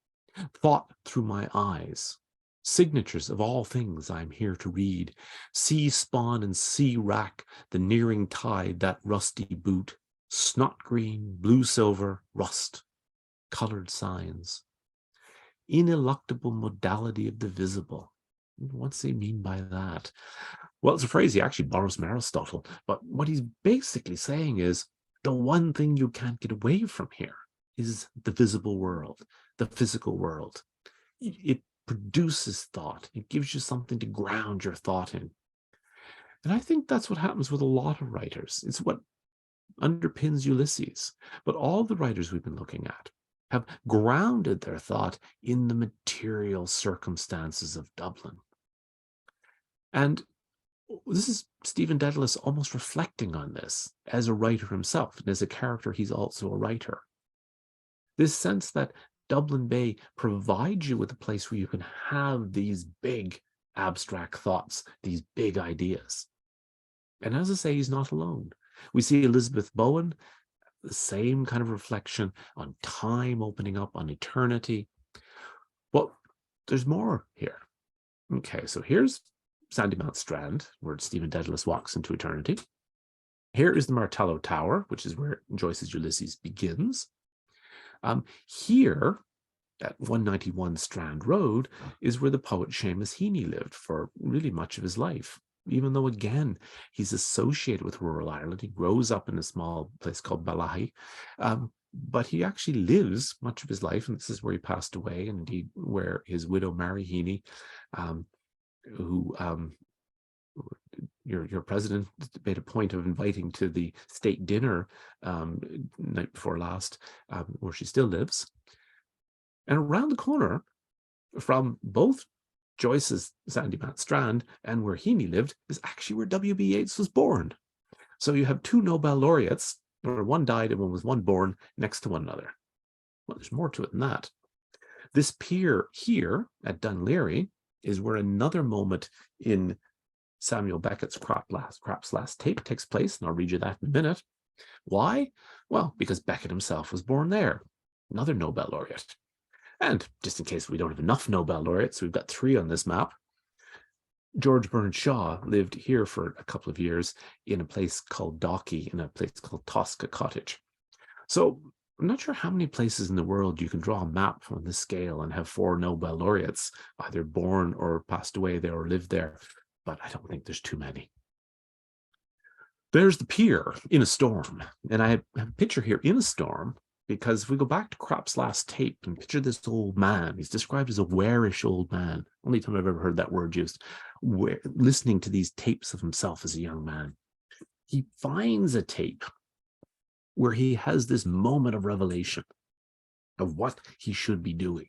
Thought through my eyes, signatures of all things I'm here to read. Sea spawn and sea rack, the nearing tide, that rusty boot, snot green, blue silver, rust, colored signs. ineluctable modality of the visible. What's he mean by that? Well, it's a phrase he actually borrows from Aristotle, but what he's basically saying is the one thing you can't get away from here is the visible world, the physical world. It produces thought. It gives you something to ground your thought in. And I think that's what happens with a lot of writers. It's what underpins Ulysses. But all the writers we've been looking at have grounded their thought in the material circumstances of Dublin. And this is Stephen Dedalus almost reflecting on this as a writer himself. And as a character, he's also a writer. This sense that Dublin Bay provides you with a place where you can have these big abstract thoughts, these big ideas. And as I say, he's not alone. We see Elizabeth Bowen, the same kind of reflection on time opening up, on eternity. Well, there's more here. Okay, so here's Sandymount Strand, where Stephen Dedalus walks into eternity. Here is the Martello Tower, which is where Joyce's Ulysses begins. Here, at 191 Strand Road, is where the poet Seamus Heaney lived for really much of his life. Even though, again, he's associated with rural Ireland. He grows up in a small place called Balahi. But he actually lives much of his life, and this is where he passed away, and indeed where his widow, Mary Heaney, who your president made a point of inviting to the state dinner night before last, where she still lives. And around the corner from both Joyce's Sandymount Strand and where Heaney lived is actually where W.B. Yeats was born. So you have two Nobel laureates, where one died and one born next to one another. Well, there's more to it than that. This pier here at Dunleary is where another moment in Samuel Beckett's Crap's Last Tape takes place, and I'll read you that in a minute. Why? Well, because Beckett himself was born there, another Nobel laureate. And just in case we don't have enough Nobel laureates, we've got 3 on this map. George Bernard Shaw lived here for a couple of years in a place called Dalkey, in a place called Tosca Cottage. So I'm not sure how many places in the world you can draw a map on this scale and have 4 Nobel laureates, either born or passed away there or lived there, but I don't think there's too many. There's the pier in a storm, and I have a picture here in a storm, because if we go back to Crap's Last Tape and picture this old man, he's described as a warish old man. Only time I've ever heard that word used. Listening to these tapes of himself as a young man. He finds a tape where he has this moment of revelation of what he should be doing.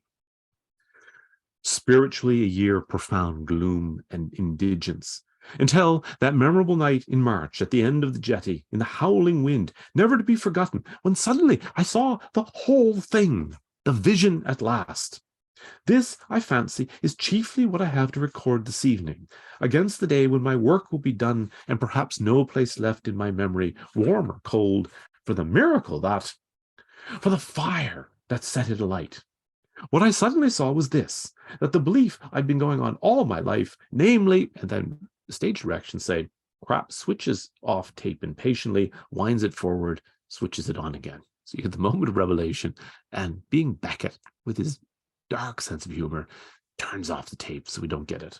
Spiritually a year of profound gloom and indigence, until that memorable night in March at the end of the jetty, in the howling wind, never to be forgotten, when suddenly I saw the whole thing, the vision at last. This, I fancy, is chiefly what I have to record this evening, against the day when my work will be done, and perhaps no place left in my memory, warm or cold, for the miracle that, for the fire that set it alight. What I suddenly saw was this, that the belief I'd been going on all my life, namely, and then the stage directions say, Crap switches off tape impatiently, winds it forward, switches it on again. So you get the moment of revelation, and being Beckett, with his dark sense of humor, turns off the tape so we don't get it.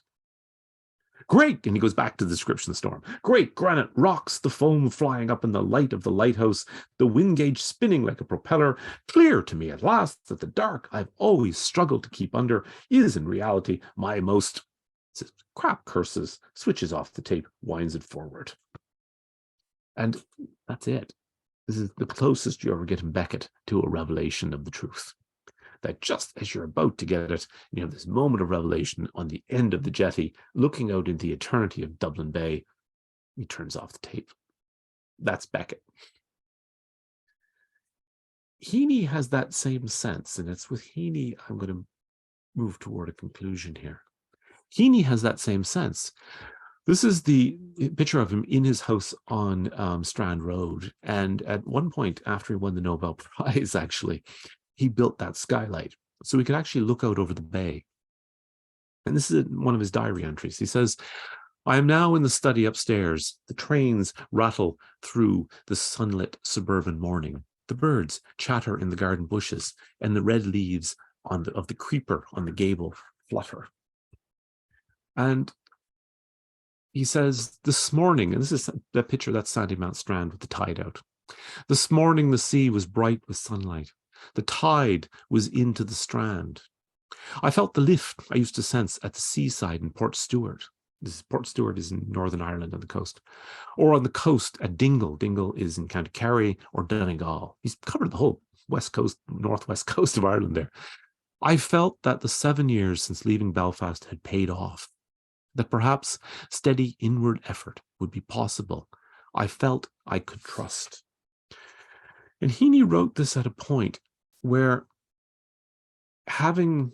Great, and he goes back to the description of the storm. Great granite rocks, the foam flying up in the light of the lighthouse, the wind gauge spinning like a propeller. Clear to me at last that the dark I've always struggled to keep under is in reality my most Crap curses, switches off the tape, winds it forward. And that's it. This is the closest you ever get in Beckett to a revelation of the truth. That just as you're about to get it, you have this moment of revelation on the end of the jetty, looking out into the eternity of Dublin Bay, he turns off the tape. That's Beckett. Heaney has that same sense, and it's with Heaney I'm going to move toward a conclusion here. Heaney has that same sense. This is the picture of him in his house on Strand Road. And at one point, after he won the Nobel Prize, actually, he built that skylight so he could actually look out over the bay. And this is one of his diary entries. He says, I am now in the study upstairs. The trains rattle through the sunlit suburban morning. The birds chatter in the garden bushes, and the red leaves of the creeper on the gable flutter. And he says, this morning, and this is that picture, that's Sandymount Strand with the tide out. This morning the sea was bright with sunlight. The tide was into the strand. I felt the lift I used to sense at the seaside in Port Stewart. Port Stewart is in Northern Ireland on the coast. Or on the coast at Dingle. Dingle is in County Kerry or Donegal. He's covered the whole west coast, northwest coast of Ireland there. I felt that the 7 years since leaving Belfast had paid off, that perhaps steady inward effort would be possible. I felt I could trust. And Heaney wrote this at a point where, having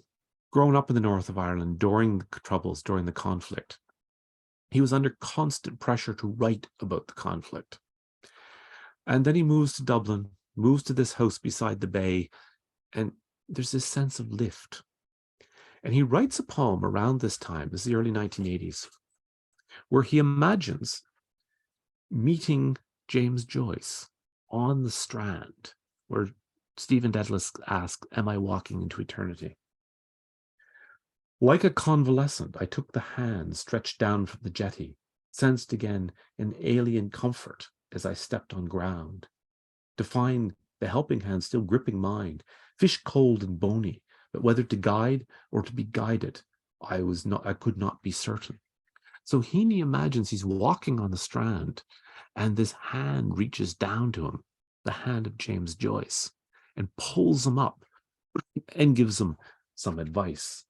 grown up in the north of Ireland during the Troubles, during the conflict, he was under constant pressure to write about the conflict. And then he moves to Dublin, moves to this house beside the bay, and there's this sense of lift. And he writes a poem around this time, this is the early 1980s, where he imagines meeting James Joyce on the Strand, where Stephen Dedalus asked, "Am I walking into eternity?" Like a convalescent, I took the hand stretched down from the jetty, sensed again an alien comfort as I stepped on ground, to find the helping hand still gripping mine, fish cold and bony, but whether to guide or to be guided, I could not be certain. So Heaney imagines he's walking on the Strand, and this hand reaches down to him, the hand of James Joyce, and pulls him up and gives him some advice.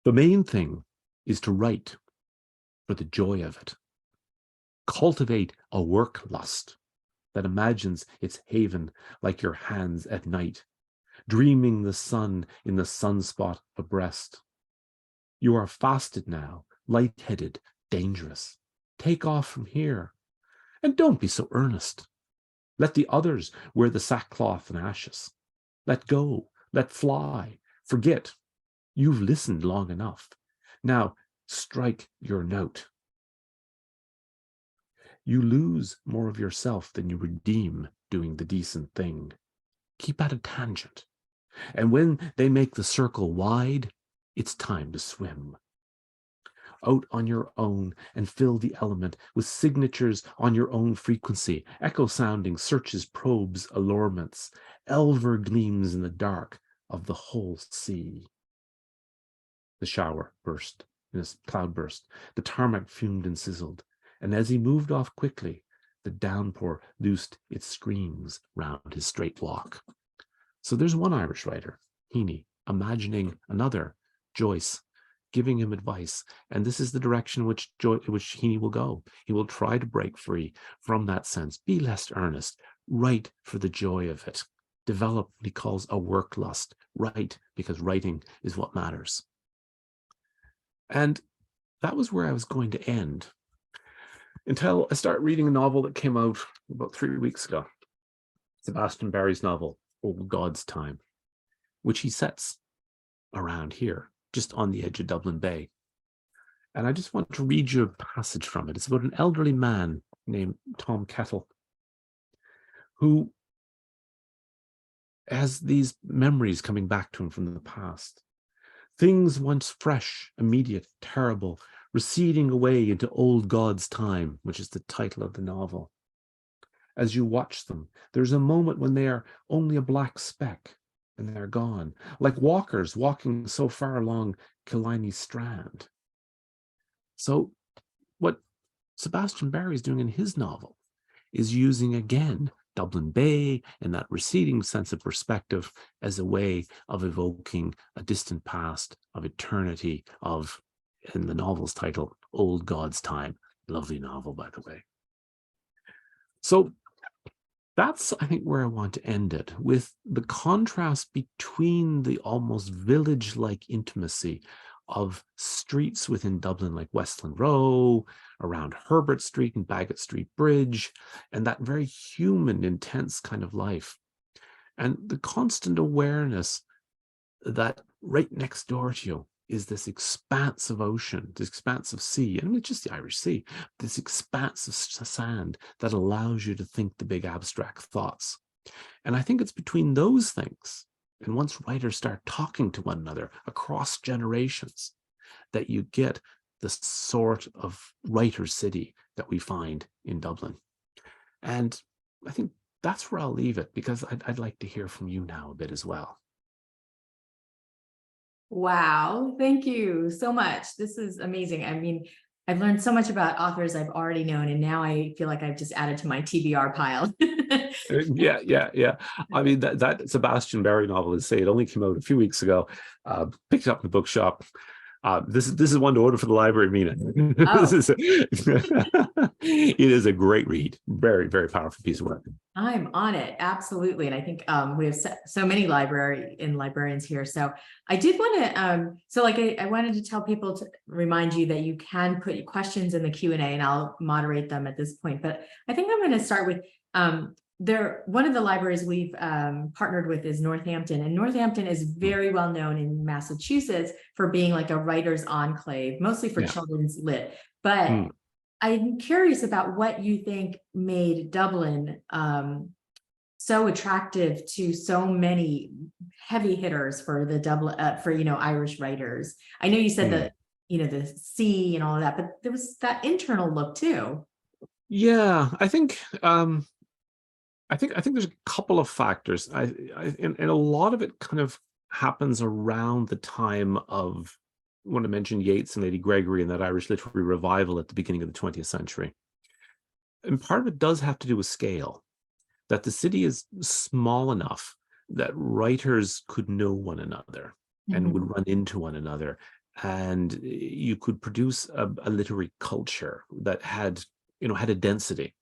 The main thing is to write for the joy of it. Cultivate a work lust that imagines its haven like your hands at night, dreaming the sun in the sunspot abreast. You are fasted now, light-headed, dangerous. Take off from here, and don't be so earnest. Let the others wear the sackcloth and ashes. Let go, let fly, forget. You've listened long enough. Now strike your note. You lose more of yourself than you redeem doing the decent thing. Keep at a tangent. And when they make the circle wide, it's time to swim. Out on your own and fill the element with signatures on your own frequency, echo sounding searches, probes, allurements, elver gleams in the dark of the whole sea. The shower burst in a cloudburst. The tarmac fumed and sizzled. And as he moved off quickly, the downpour loosed its screams round his straight walk. So there's one Irish writer, Heaney, imagining another, Joyce, giving him advice. And this is the direction which Heaney will go. He will try to break free from that sense. Be less earnest. Write for the joy of it. Develop what he calls a work lust. Write because writing is what matters. And that was where I was going to end, until I started reading a novel that came out about 3 weeks ago. Sebastian Barry's novel, Old God's Time, which he sets around here, just on the edge of Dublin Bay. And I just want to read you a passage from it. It's about an elderly man named Tom Kettle, who has these memories coming back to him from the past. Things once fresh, immediate, terrible, receding away into old God's time, which is the title of the novel. As you watch them, there's a moment when they are only a black speck, and they're gone, like walkers walking so far along Killiney Strand. So what Sebastian Barry is doing in his novel is using, again, Dublin Bay and that receding sense of perspective as a way of evoking a distant past, of eternity, of, in the novel's title, Old God's Time. Lovely novel, by the way. So that's, I think, where I want to end it, with the contrast between the almost village-like intimacy of streets within Dublin, like Westland Row, around Herbert Street and Bagot Street Bridge, and that very human, intense kind of life. And the constant awareness that right next door to you is this expanse of ocean, this expanse of sea, and it's just the Irish Sea, this expanse of sand that allows you to think the big abstract thoughts. And I think it's between those things And once writers start talking to one another across generations, that you get the sort of writer city that we find in Dublin. And I think that's where I'll leave it, because I'd like to hear from you now a bit as well. Wow, thank you so much. This is amazing. I mean, I've learned so much about authors I've already known, and now I feel like I've just added to my TBR pile. Yeah. I mean, that Sebastian Barry novel, is say, it only came out a few weeks ago. Picked it up in the bookshop. This is one to order for the library, Mina. Oh, It is a great read. Very, very powerful piece of work. I'm on it. Absolutely. And I think we have so many librarians here. So I did want to, so like I wanted to tell people, to remind you that you can put questions in the Q&A and I'll moderate them at this point. But I think I'm going to start with, one of the libraries we've partnered with is Northampton, and Northampton is very well known in Massachusetts for being like a writer's enclave, mostly for children's lit. But I'm curious about what you think made Dublin so attractive to so many heavy hitters for the Dublin Irish writers. I know you said that the sea and all of that, but there was that internal look too. Yeah, I think there's a couple of factors. And a lot of it kind of happens around the time of, when I mentioned Yeats and Lady Gregory and that Irish literary revival at the beginning of the 20th century. And part of it does have to do with scale, that the city is small enough that writers could know one another and would run into one another. And you could produce a literary culture that had a density.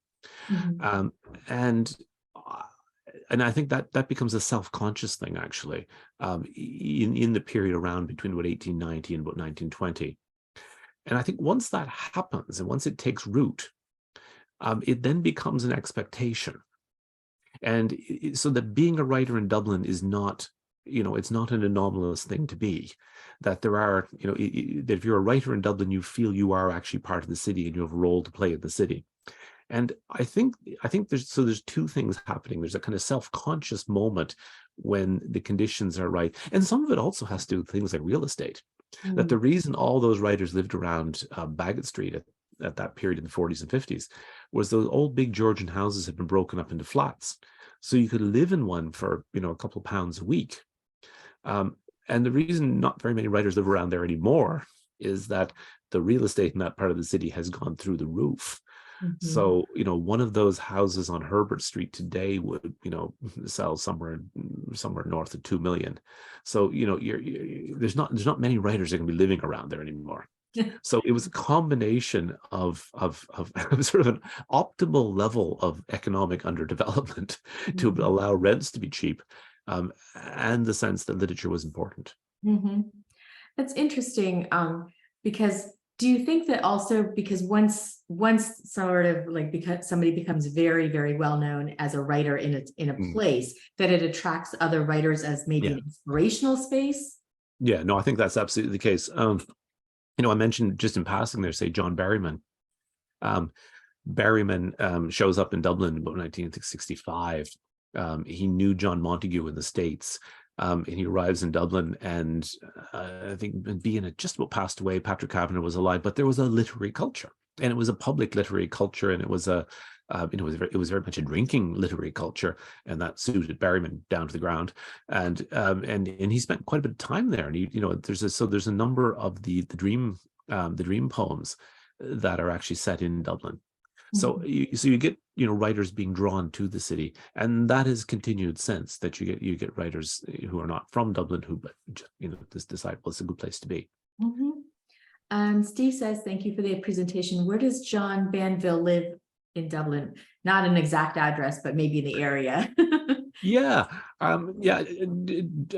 And I think that becomes a self-conscious thing, actually, in the period around between about 1890 and about 1920. And I think once that happens, and once it takes root, it then becomes an expectation. And so that being a writer in Dublin is not, it's not an anomalous thing to be. That there are, that if you're a writer in Dublin, you feel you are actually part of the city and you have a role to play in the city. And I think there's two things happening. There's a kind of self-conscious moment when the conditions are right. And some of it also has to do with things like real estate. That the reason all those writers lived around Beckett Street at that period in the 40s and 50s was those old big Georgian houses had been broken up into flats. So you could live in one for, a couple of pounds a week. And the reason not very many writers live around there anymore is that the real estate in that part of the city has gone through the roof. So, one of those houses on Herbert Street today would, sell somewhere north of 2 million. So, there's not many writers that are going to be living around there anymore. So it was a combination of sort of an optimal level of economic underdevelopment to allow rents to be cheap, and the sense that literature was important. That's interesting, because do you think that also because once sort of like, because somebody becomes very, very well known as a writer in a place, that it attracts other writers as maybe an inspirational space? Yeah, no, I think that's absolutely the case. I mentioned just in passing there, say John Berryman. Berryman shows up in Dublin about 1965. He knew John Montague in the States. And he arrives in Dublin, and I think being just about passed away, Patrick Kavanagh was alive, but there was a literary culture, and it was a public literary culture, and it was it was very much a drinking literary culture, and that suited Berryman down to the ground. And he spent quite a bit of time there, and there's a number of the dream poems that are actually set in Dublin. So you get writers being drawn to the city, and that has continued since. That you get writers who are not from Dublin who this decide, well, it's a good place to be. Steve says, thank you for the presentation. Where does John Banville live in Dublin? Not an exact address, but maybe in the area.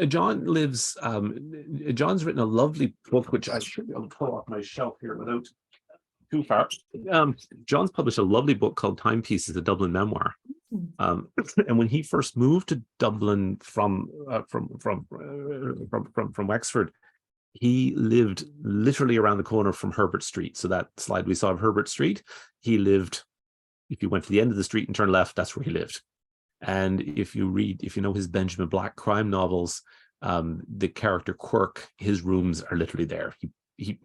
John lives. John's written a lovely book, which I should be able to pull off my shelf here without too far. John's published a lovely book called Timepieces, a Dublin memoir. And when he first moved to Dublin from Wexford, he lived literally around the corner from Herbert Street. So that slide we saw of Herbert Street, he lived, if you went to the end of the street and turned left, that's where he lived. And if you know his Benjamin Black crime novels, the character Quirk, his rooms are literally there.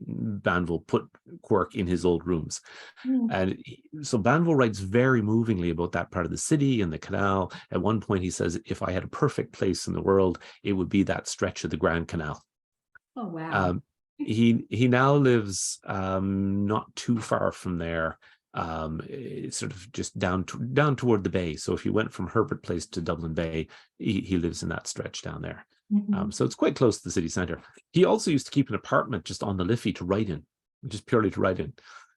Banville put Quirk in his old rooms. So Banville writes very movingly about that part of the city and the canal. At one point, he says, if I had a perfect place in the world, it would be that stretch of the Grand Canal. Oh, wow. He now lives not too far from there, it's sort of just down toward the bay. So if you went from Herbert Place to Dublin Bay, he lives in that stretch down there. So it's quite close to the city centre. He also used to keep an apartment just on the Liffey to write in, just purely to write in,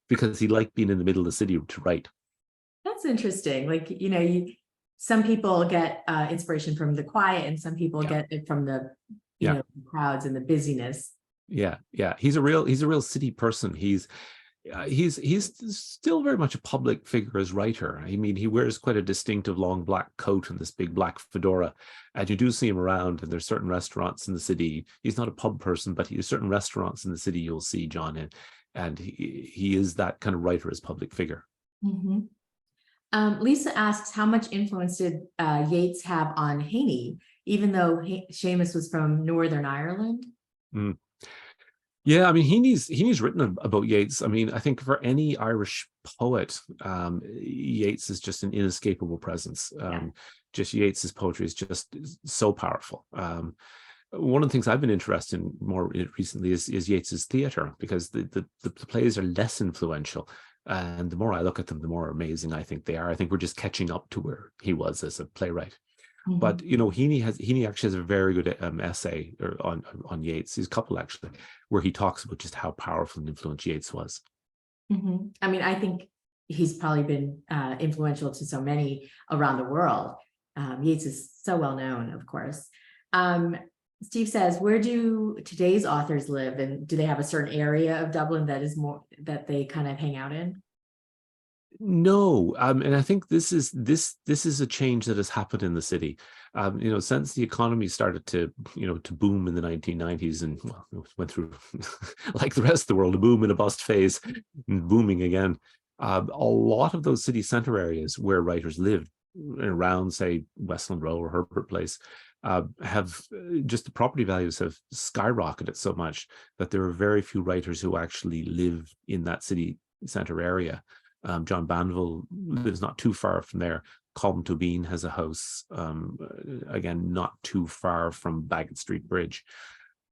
because he liked being in the middle of the city to write. That's interesting. Like, some people get inspiration from the quiet, and some people get it from the crowds and the busyness. Yeah. He's a real city person. He's still very much a public figure as writer. I mean, he wears quite a distinctive long black coat and this big black fedora, and you do see him around. And there's certain restaurants in the city. He's not a pub person, but there's certain restaurants in the city you'll see John in, and he is that kind of writer as public figure. Lisa asks, how much influence did Yeats have on Heaney, even though Seamus was from Northern Ireland? Yeah, I mean, Heaney's written about Yeats. I mean, I think for any Irish poet, Yeats is just an inescapable presence. Just Yeats's poetry is just so powerful. One of the things I've been interested in more recently is Yeats's theatre, because the plays are less influential. And the more I look at them, the more amazing I think they are. I think we're just catching up to where he was as a playwright. But Heaney actually has a very good essay on Yeats. He's a couple actually, where he talks about just how powerful and influential Yeats was. I mean, I think he's probably been influential to so many around the world. Yeats is so well known, of course. Steve says, where do today's authors live, and do they have a certain area of Dublin that they kind of hang out in? No, and I think this is a change that has happened in the city. Since the economy started to boom in the 1990s, and went through like the rest of the world, a boom and a bust phase, and booming again. A lot of those city centre areas where writers lived around, say, Westland Row or Herbert Place, have just the property values have skyrocketed so much that there are very few writers who actually live in that city centre area. John Banville lives not too far from there. Colm Tóibín has a house, again, not too far from Bagot Street Bridge.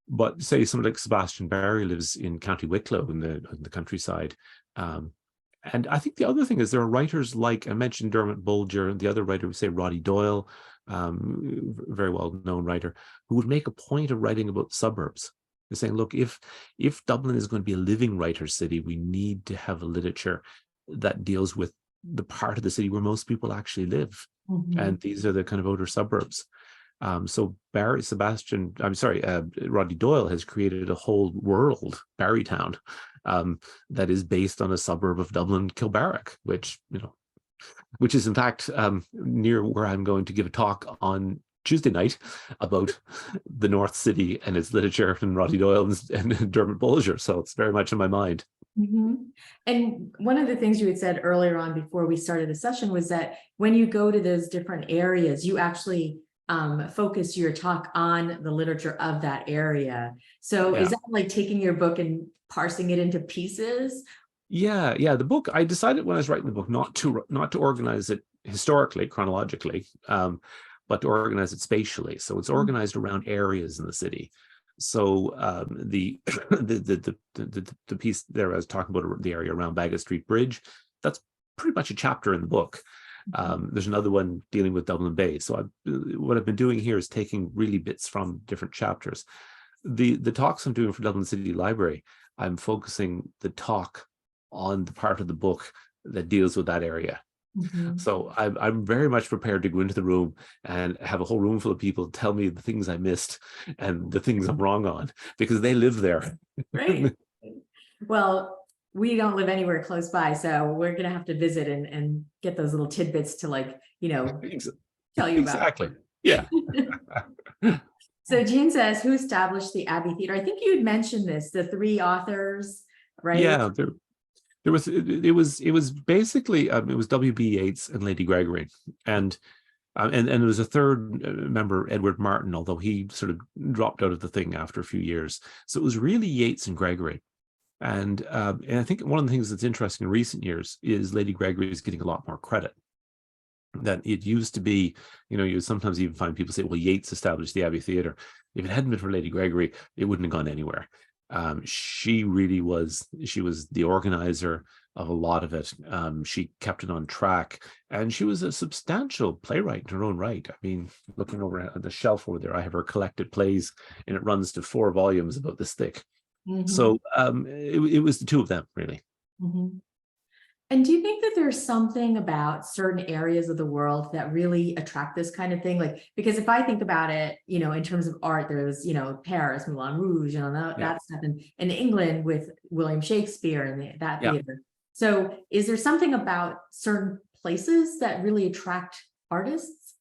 But say somebody like Sebastian Barry lives in County Wicklow in the countryside. And I think the other thing is there are writers like, I mentioned Dermot Bulger, and the other writer, say Roddy Doyle, very well-known writer, who would make a point of writing about suburbs. They're saying, look, if Dublin is going to be a living writer's city, we need to have a literature that deals with the part of the city where most people actually live. And these are the kind of outer suburbs. So Roddy Doyle has created a whole world, Barrytown, that is based on a suburb of Dublin, Kilbarrack, which is in fact near where I'm going to give a talk on Tuesday night about the North City and its literature, and Roddy Doyle and Dermot Bulger. So it's very much in my mind. And one of the things you had said earlier on before we started the session was that when you go to those different areas, you actually focus your talk on the literature of that area. So is that like taking your book and parsing it into pieces? Yeah. The book, I decided when I was writing the book not to organize it historically, chronologically, but to organize it spatially. So it's organized around areas in the city. So the piece there I was talking about, the area around Bagot Street Bridge, that's pretty much a chapter in the book. There's another one dealing with Dublin Bay. So what I've been doing here is taking really bits from different chapters. The talks I'm doing for Dublin City Library, I'm focusing the talk on the part of the book that deals with that area. So I'm very much prepared to go into the room and have a whole room full of people tell me the things I missed and the things I'm wrong on, because they live there. Right. Well, we don't live anywhere close by, so we're gonna have to visit and get those little tidbits to tell you about. Exactly. Yeah. So Jean says, who established the Abbey Theatre? I think you had mentioned this, the three authors, right? Yeah, it was basically it was W.B. Yeats and Lady Gregory, and And there was a third member, Edward Martin, although he sort of dropped out of the thing after a few years. So it was really Yeats and Gregory. And I think one of the things that's interesting in recent years is Lady Gregory is getting a lot more credit. That it used to be, you would sometimes even find people say, well, Yeats established the Abbey Theatre. If it hadn't been for Lady Gregory, it wouldn't have gone anywhere. She was the organizer of a lot of it. She kept it on track, and she was a substantial playwright in her own right. I mean, looking over at the shelf over there, I have her collected plays, and it runs to 4 volumes about this thick. Mm-hmm. So it was the two of them, really. Mm-hmm. And do you think that there's something about certain areas of the world that really attract this kind of thing? Like, because if I think about it, in terms of art, there's, Paris, Moulin Rouge, that stuff, and in England with William Shakespeare and that theater. So is there something about certain places that really attract artists?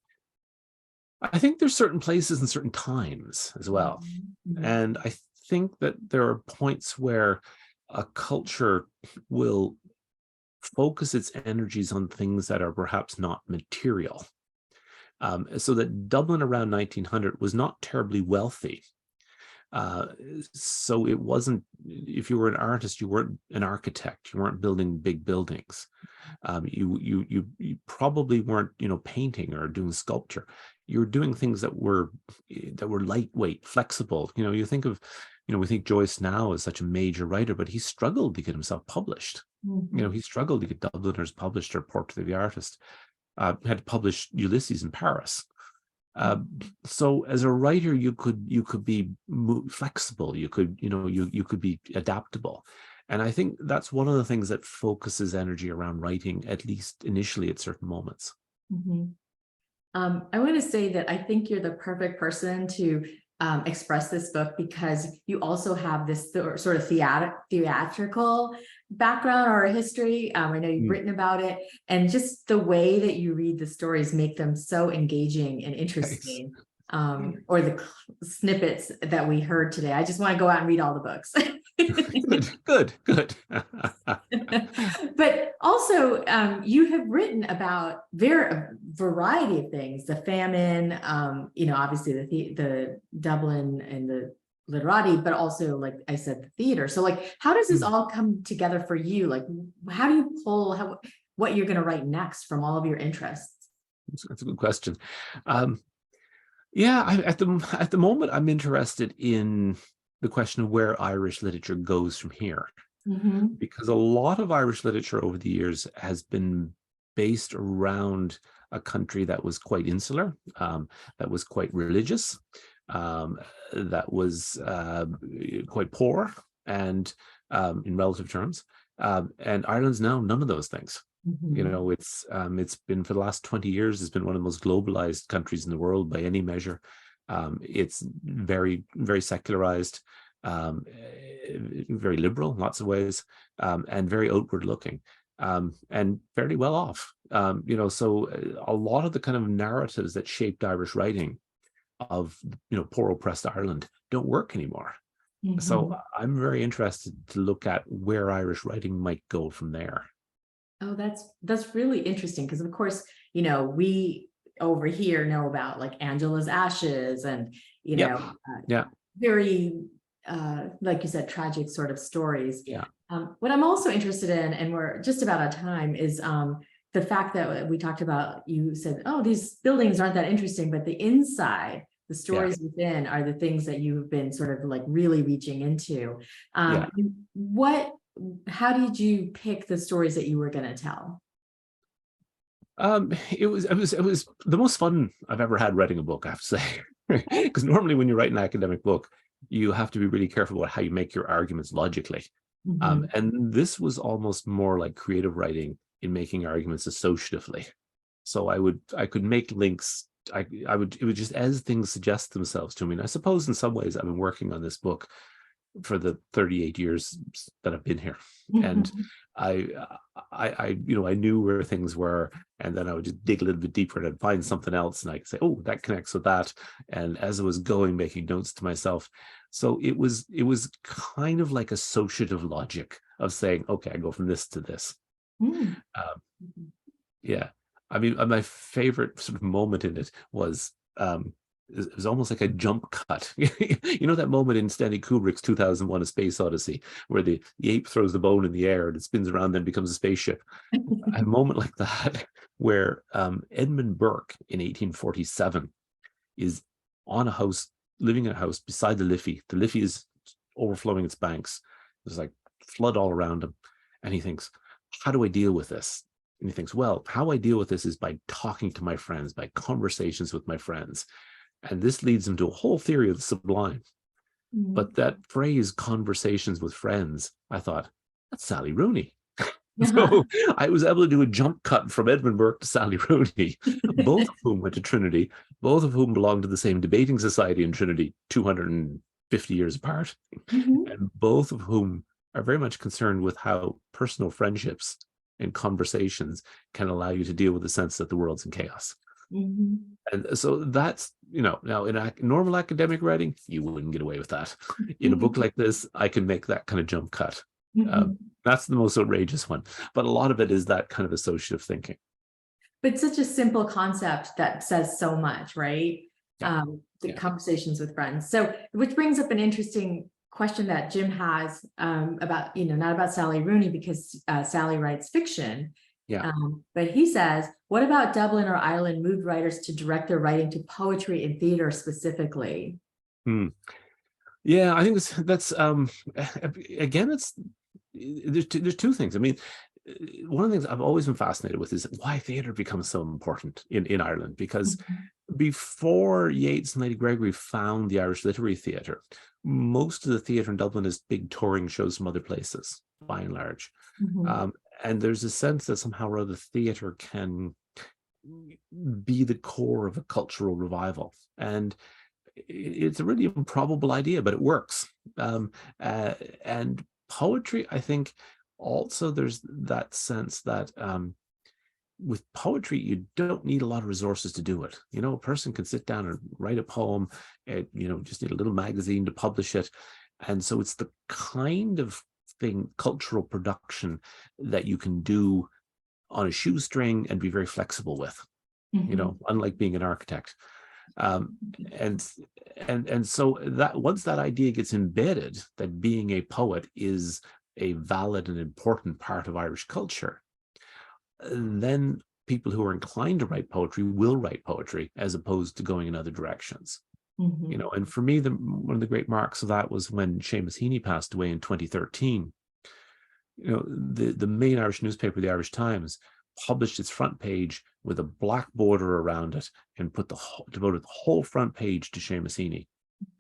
I think there's certain places and certain times as well. Mm-hmm. And I think that there are points where a culture will focus its energies on things that are perhaps not material. So that Dublin around 1900 was not terribly wealthy. So it wasn't, if you were an artist, you weren't an architect, you weren't building big buildings. You probably weren't, painting or doing sculpture. You were doing things that were lightweight, flexible. You think of, we think Joyce now is such a major writer, but he struggled to get himself published. Mm-hmm. He struggled to get Dubliners published, or Portrait of the Artist. Had to publish Ulysses in Paris. So as a writer, you could be flexible. You could be adaptable. And I think that's one of the things that focuses energy around writing, at least initially at certain moments. Mm-hmm. I want to say that I think you're the perfect person to express this book, because you also have this sort of theatrical background or a history. I know you've written about it, and just the way that you read the stories make them so engaging and interesting. Or the snippets that we heard today. I just want to go out and read all the books. Good. But also, you have written about a variety of things: the famine, obviously the Dublin and the Literati, but also, like I said, the theater. So, like, how does this all come together for you? Like, how do you pull what you're going to write next from all of your interests? That's a good question. At the moment, I'm interested in the question of where Irish literature goes from here. Mm-hmm. Because a lot of Irish literature over the years has been based around a country that was quite insular, that was quite religious, that was quite poor, and in relative terms. And Ireland's now none of those things. Mm-hmm. It's been, for the last 20 years, it's been one of the most globalized countries in the world by any measure. It's very, very secularized, very liberal in lots of ways, and very outward looking, and fairly well off. So a lot of the kind of narratives that shaped Irish writing of, poor oppressed Ireland don't work anymore. Mm-hmm. So I'm very interested to look at where Irish writing might go from there. Oh, that's really interesting, because of course, we over here know about like Angela's Ashes and very like you said, tragic sort of stories. What I'm also interested in, and we're just about out of time, is the fact that we talked about, you said, oh, these buildings aren't that interesting, but the inside, the stories within, are the things that you've been sort of like really reaching into. How did you pick the stories that you were going to tell? It was the most fun I've ever had writing a book, I have to say. Because normally when you write an academic book, you have to be really careful about how you make your arguments logically. Mm-hmm. And this was almost more like creative writing in making arguments associatively. So I could make links. It would just, as things suggest themselves to me. And I suppose in some ways I've been working on this book for the 38 years that I've been here. And I knew where things were, and then I would just dig a little bit deeper and I'd find something else, and I could say, oh, that connects with that. And as I was going, making notes to myself. So it was kind of like associative logic of saying, okay, I go from this to this. Mm-hmm. I mean, my favorite sort of moment in it was it was almost like a jump cut. You know that moment in Stanley Kubrick's 2001: A Space Odyssey, where the ape throws the bone in the air and it spins around, then becomes a spaceship. A moment like that, where Edmund Burke in 1847 is on a house, living in a house beside the Liffey. The Liffey is overflowing its banks. There's like flood all around him. And he thinks, how do I deal with this? And he thinks, well, how I deal with this is by talking to my friends, by conversations with my friends. And this leads him to a whole theory of the sublime. Mm. But that phrase, conversations with friends, I thought, that's Sally Rooney. Uh-huh. So I was able to do a jump cut from Edmund Burke to Sally Rooney, both of whom went to Trinity, both of whom belonged to the same debating society in Trinity, 250 years apart, and both of whom are very much concerned with how personal friendships and conversations can allow you to deal with the sense that the world's in chaos. Mm-hmm. And so that's, now in normal academic writing, you wouldn't get away with that. In a book like this, I can make that kind of jump cut. That's the most outrageous one. But a lot of it is that kind of associative thinking. But such a simple concept that says so much, right? Yeah. The conversations with friends. So, which brings up an interesting question that Jim has about, not about Sally Rooney, because Sally writes fiction. Yeah. But he says, what about Dublin or Ireland moved writers to direct their writing to poetry and theater specifically? Yeah, I think that's again, there's two things. I mean, one of the things I've always been fascinated with is why theater becomes so important in Ireland, because before Yeats and Lady Gregory found the Irish Literary Theatre, most of the theatre in Dublin is big touring shows from other places, by and large. And there's a sense that somehow or other theatre can be the core of a cultural revival. And it's a really improbable idea, but it works. And poetry, I think, also there's that sense that with poetry, you don't need a lot of resources to do it. A person can sit down and write a poem, just need a little magazine to publish it. And so it's the kind of thing, cultural production, that you can do on a shoestring and be very flexible with, unlike being an architect. And so that once that idea gets embedded, that being a poet is a valid and important part of Irish culture, then people who are inclined to write poetry will write poetry as opposed to going in other directions. And for me, one of the great marks of that was when Seamus Heaney passed away in 2013. The main Irish newspaper, the Irish Times, published its front page with a black border around it and devoted the whole front page to Seamus Heaney.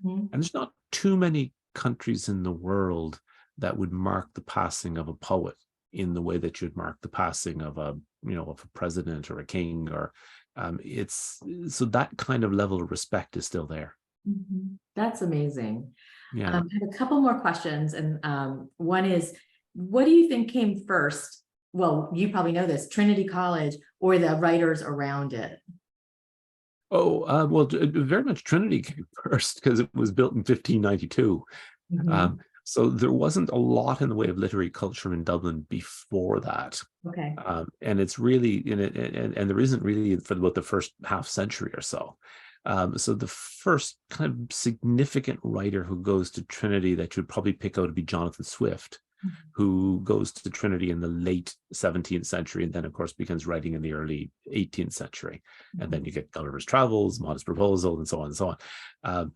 And there's not too many countries in the world that would mark the passing of a poet in the way that you'd mark the passing of a president or a king, or so that kind of level of respect is still there. That's amazing. Yeah. I have a couple more questions, and one is, what do you think came first? Well, you probably know this, Trinity College or the writers around it? Oh, well, very much Trinity came first because it was built in 1592. So there wasn't a lot in the way of literary culture in Dublin before that. Okay. And it's really, and there isn't really for about the first half century or so. So the first kind of significant writer who goes to Trinity that you'd probably pick out would be Jonathan Swift, who goes to Trinity in the late 17th century, and then, of course, begins writing in the early 18th century. And then you get Gulliver's Travels, Modest Proposal, and so on and so on.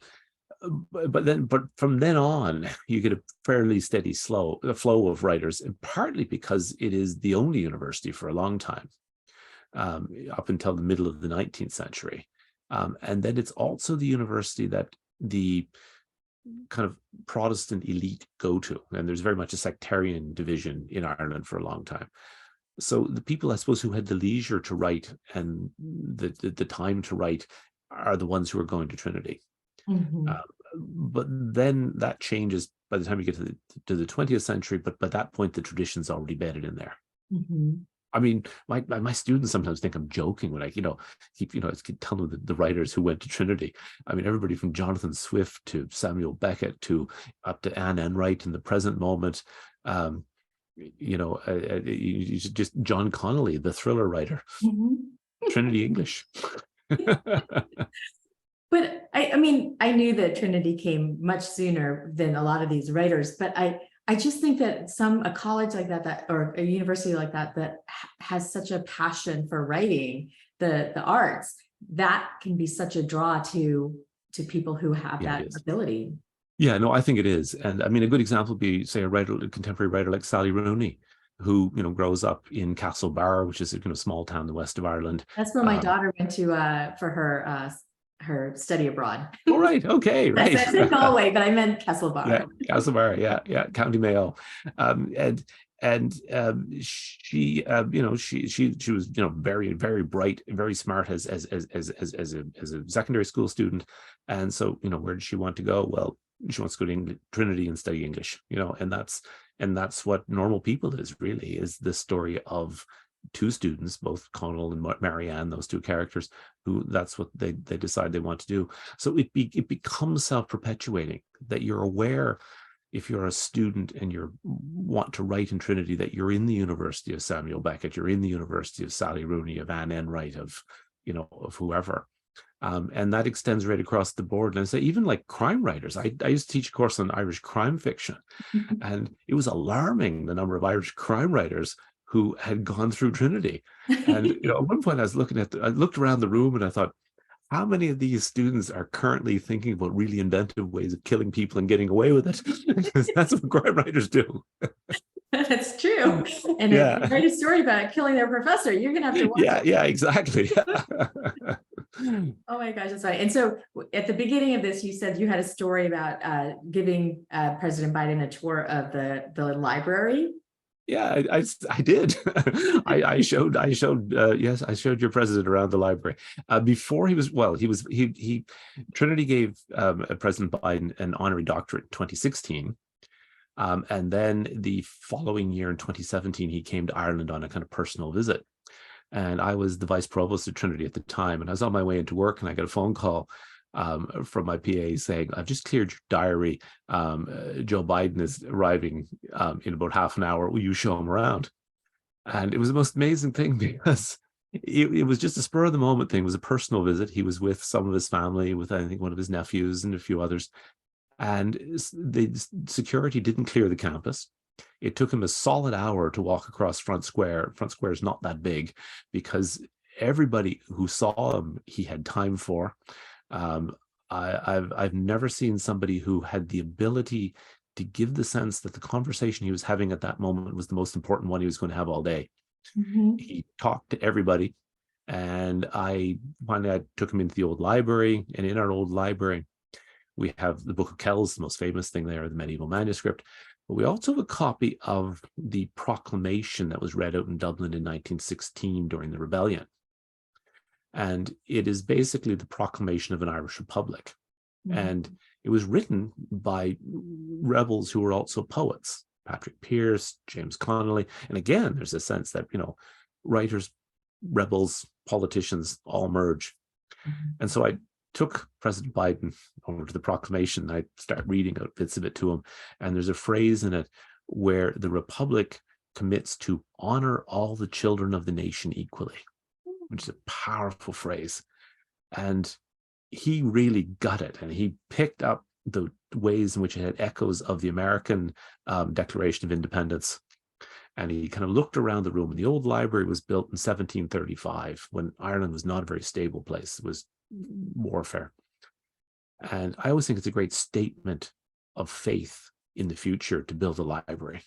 But from then on, you get a fairly steady flow of writers, and partly because it is the only university for a long time, up until the middle of the 19th century. And then it's also the university that the kind of Protestant elite go to, and there's very much a sectarian division in Ireland for a long time. So the people, I suppose, who had the leisure to write and the time to write are the ones who are going to Trinity. But then that changes by the time you get to the 20th century, but by that point the tradition's already bedded in there. I mean, my students sometimes think I'm joking when I keep telling them the writers who went to Trinity. I mean, everybody from Jonathan Swift to Samuel Beckett to up to Anne Enright in the present moment. Just John Connolly, the thriller writer. Trinity English. But I mean, I knew that Trinity came much sooner than a lot of these writers, but I just think that a college like that or a university like that has such a passion for writing, the arts, that can be such a draw to people who have Yeah, that ability. Yeah, no, I think it is. And I mean, a good example would be, say, a contemporary writer like Sally Rooney, who, grows up in Castlebar, which is a small town in the west of Ireland. That's where my daughter went to for her study abroad. Oh, right. Okay, right. I said Galway, but I meant Castlebar. Yeah, Castlebar. Yeah, County Mayo. She, she was, very, very bright, very smart as a secondary school student. And so, where did she want to go? Well, she wants to go to Trinity and study English, and that's what Normal People is the story of two students, both Connell and Marianne, those two characters, who that's what they decide they want to do. So it becomes self-perpetuating, that you're aware, if you're a student and you want to write in Trinity, that you're in the University of Samuel Beckett, you're in the University of Sally Rooney, of Anne Enright, of whoever. And that extends right across the board. And I say, even like crime writers, I used to teach a course on Irish crime fiction, and it was alarming, the number of Irish crime writers who had gone through Trinity. And at one point I looked around the room and I thought, how many of these students are currently thinking about really inventive ways of killing people and getting away with it? Because that's what crime writers do. That's true. And if you write a story about killing their professor, you're gonna have to watch it. Yeah, exactly. Oh my gosh, that's right. And so at the beginning of this, you said you had a story about giving President Biden a tour of the library. Yeah, I did. I showed your president around the library before Trinity gave President Biden an honorary doctorate in 2016. And then the following year in 2017, he came to Ireland on a kind of personal visit. And I was the vice provost of Trinity at the time. And I was on my way into work and I got a phone call from my PA saying, I've just cleared your diary. Joe Biden is arriving in about half an hour. Will you show him around? And it was the most amazing thing, because it was just a spur of the moment thing. It was a personal visit. He was with some of his family, with I think one of his nephews and a few others. And the security didn't clear the campus. It took him a solid hour to walk across Front Square. Front Square is not that big, because everybody who saw him, he had time for. I've never seen somebody who had the ability to give the sense that the conversation he was having at that moment was the most important one he was going to have all day. Mm-hmm. He talked to everybody, and I took him into the old library, and in our old library, we have the Book of Kells, the most famous thing there, the medieval manuscript. But we also have a copy of the proclamation that was read out in Dublin in 1916 during the rebellion. And it is basically the proclamation of an Irish Republic. Mm-hmm. And it was written by rebels who were also poets, Patrick Pearse, James Connolly. And again, there's a sense that, writers, rebels, politicians all merge. Mm-hmm. And so I took President Biden over to the proclamation. I start reading out bits of it to him. And there's a phrase in it where the Republic commits to honor all the children of the nation equally, which is a powerful phrase. And he really got it. And he picked up the ways in which it had echoes of the American Declaration of Independence. And he kind of looked around the room. And the old library was built in 1735, when Ireland was not a very stable place. It was warfare. And I always think it's a great statement of faith in the future to build a library,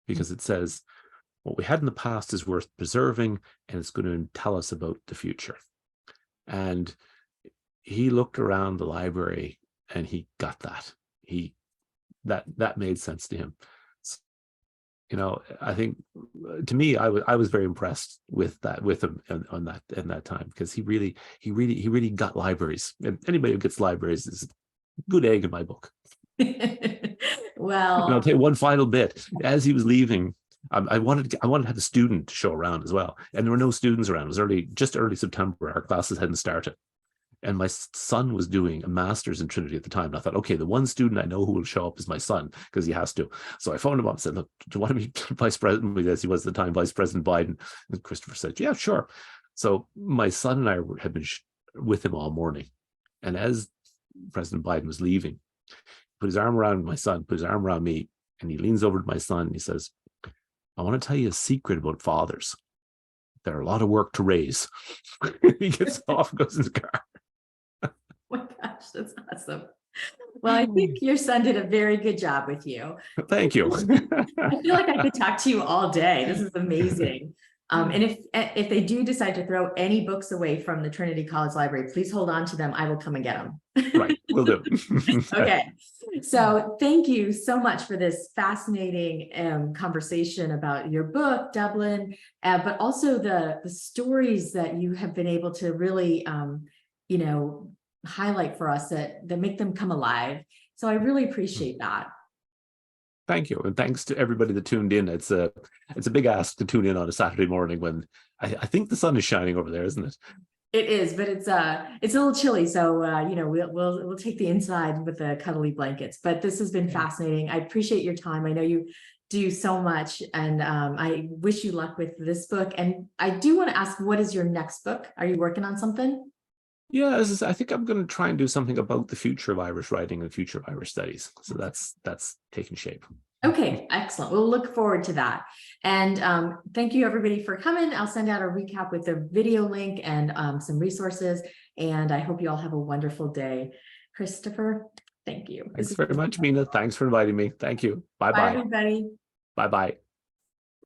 because it says, what we had in the past is worth preserving, and it's going to tell us about the future. And he looked around the library and he got that. That made sense to him. I think, to me, I was very impressed with him in that time, because he really got libraries. And anybody who gets libraries is a good egg in my book. Well, and I'll tell you one final bit. As he was leaving, I wanted to have a student to show around as well, and there were no students around. It was just early September. Our classes hadn't started, and my son was doing a master's in Trinity at the time. And I thought, okay, the one student I know who will show up is my son, because he has to. So I phoned him up and said, look, do you want to be vice president with us? He was at the time Vice President Biden. And Christopher said, yeah, sure. So my son and I had been with him all morning. And as President Biden was leaving, put his arm around my son, put his arm around me, and he leans over to my son and he says, I want to tell you a secret about fathers. They're a lot of work to raise. He gets off and goes in the car. Oh my gosh, that's awesome. Well, I think your son did a very good job with you. Thank you. I feel like I could talk to you all day. This is amazing. And if they do decide to throw any books away from the Trinity College Library, please hold on to them. I will come and get them. Right, will do. Okay. So thank you so much for this fascinating conversation about your book, Dublin, but also the stories that you have been able to really, you know, highlight for us that make them come alive. So I really appreciate that. Thank you, and thanks to everybody that tuned in. It's a big ask to tune in on a Saturday morning when I think the sun is shining over there, isn't it? It is, but it's a little chilly, so you know, we'll take the inside with the cuddly blankets. But this has been fascinating. I appreciate your time. I know you do so much, and I wish you luck with this book. And I do want to ask, what is your next book? Are you working on something? Yeah, I think I'm going to try and do something about the future of Irish writing and future of Irish studies. So that's taking shape. Okay, excellent. We'll look forward to that. And thank you everybody for coming. I'll send out a recap with the video link and some resources. And I hope you all have a wonderful day. Christopher, thank you. Thanks very much, Mina. Thanks for inviting me. Thank you. Bye-bye. Bye, everybody. Bye-bye.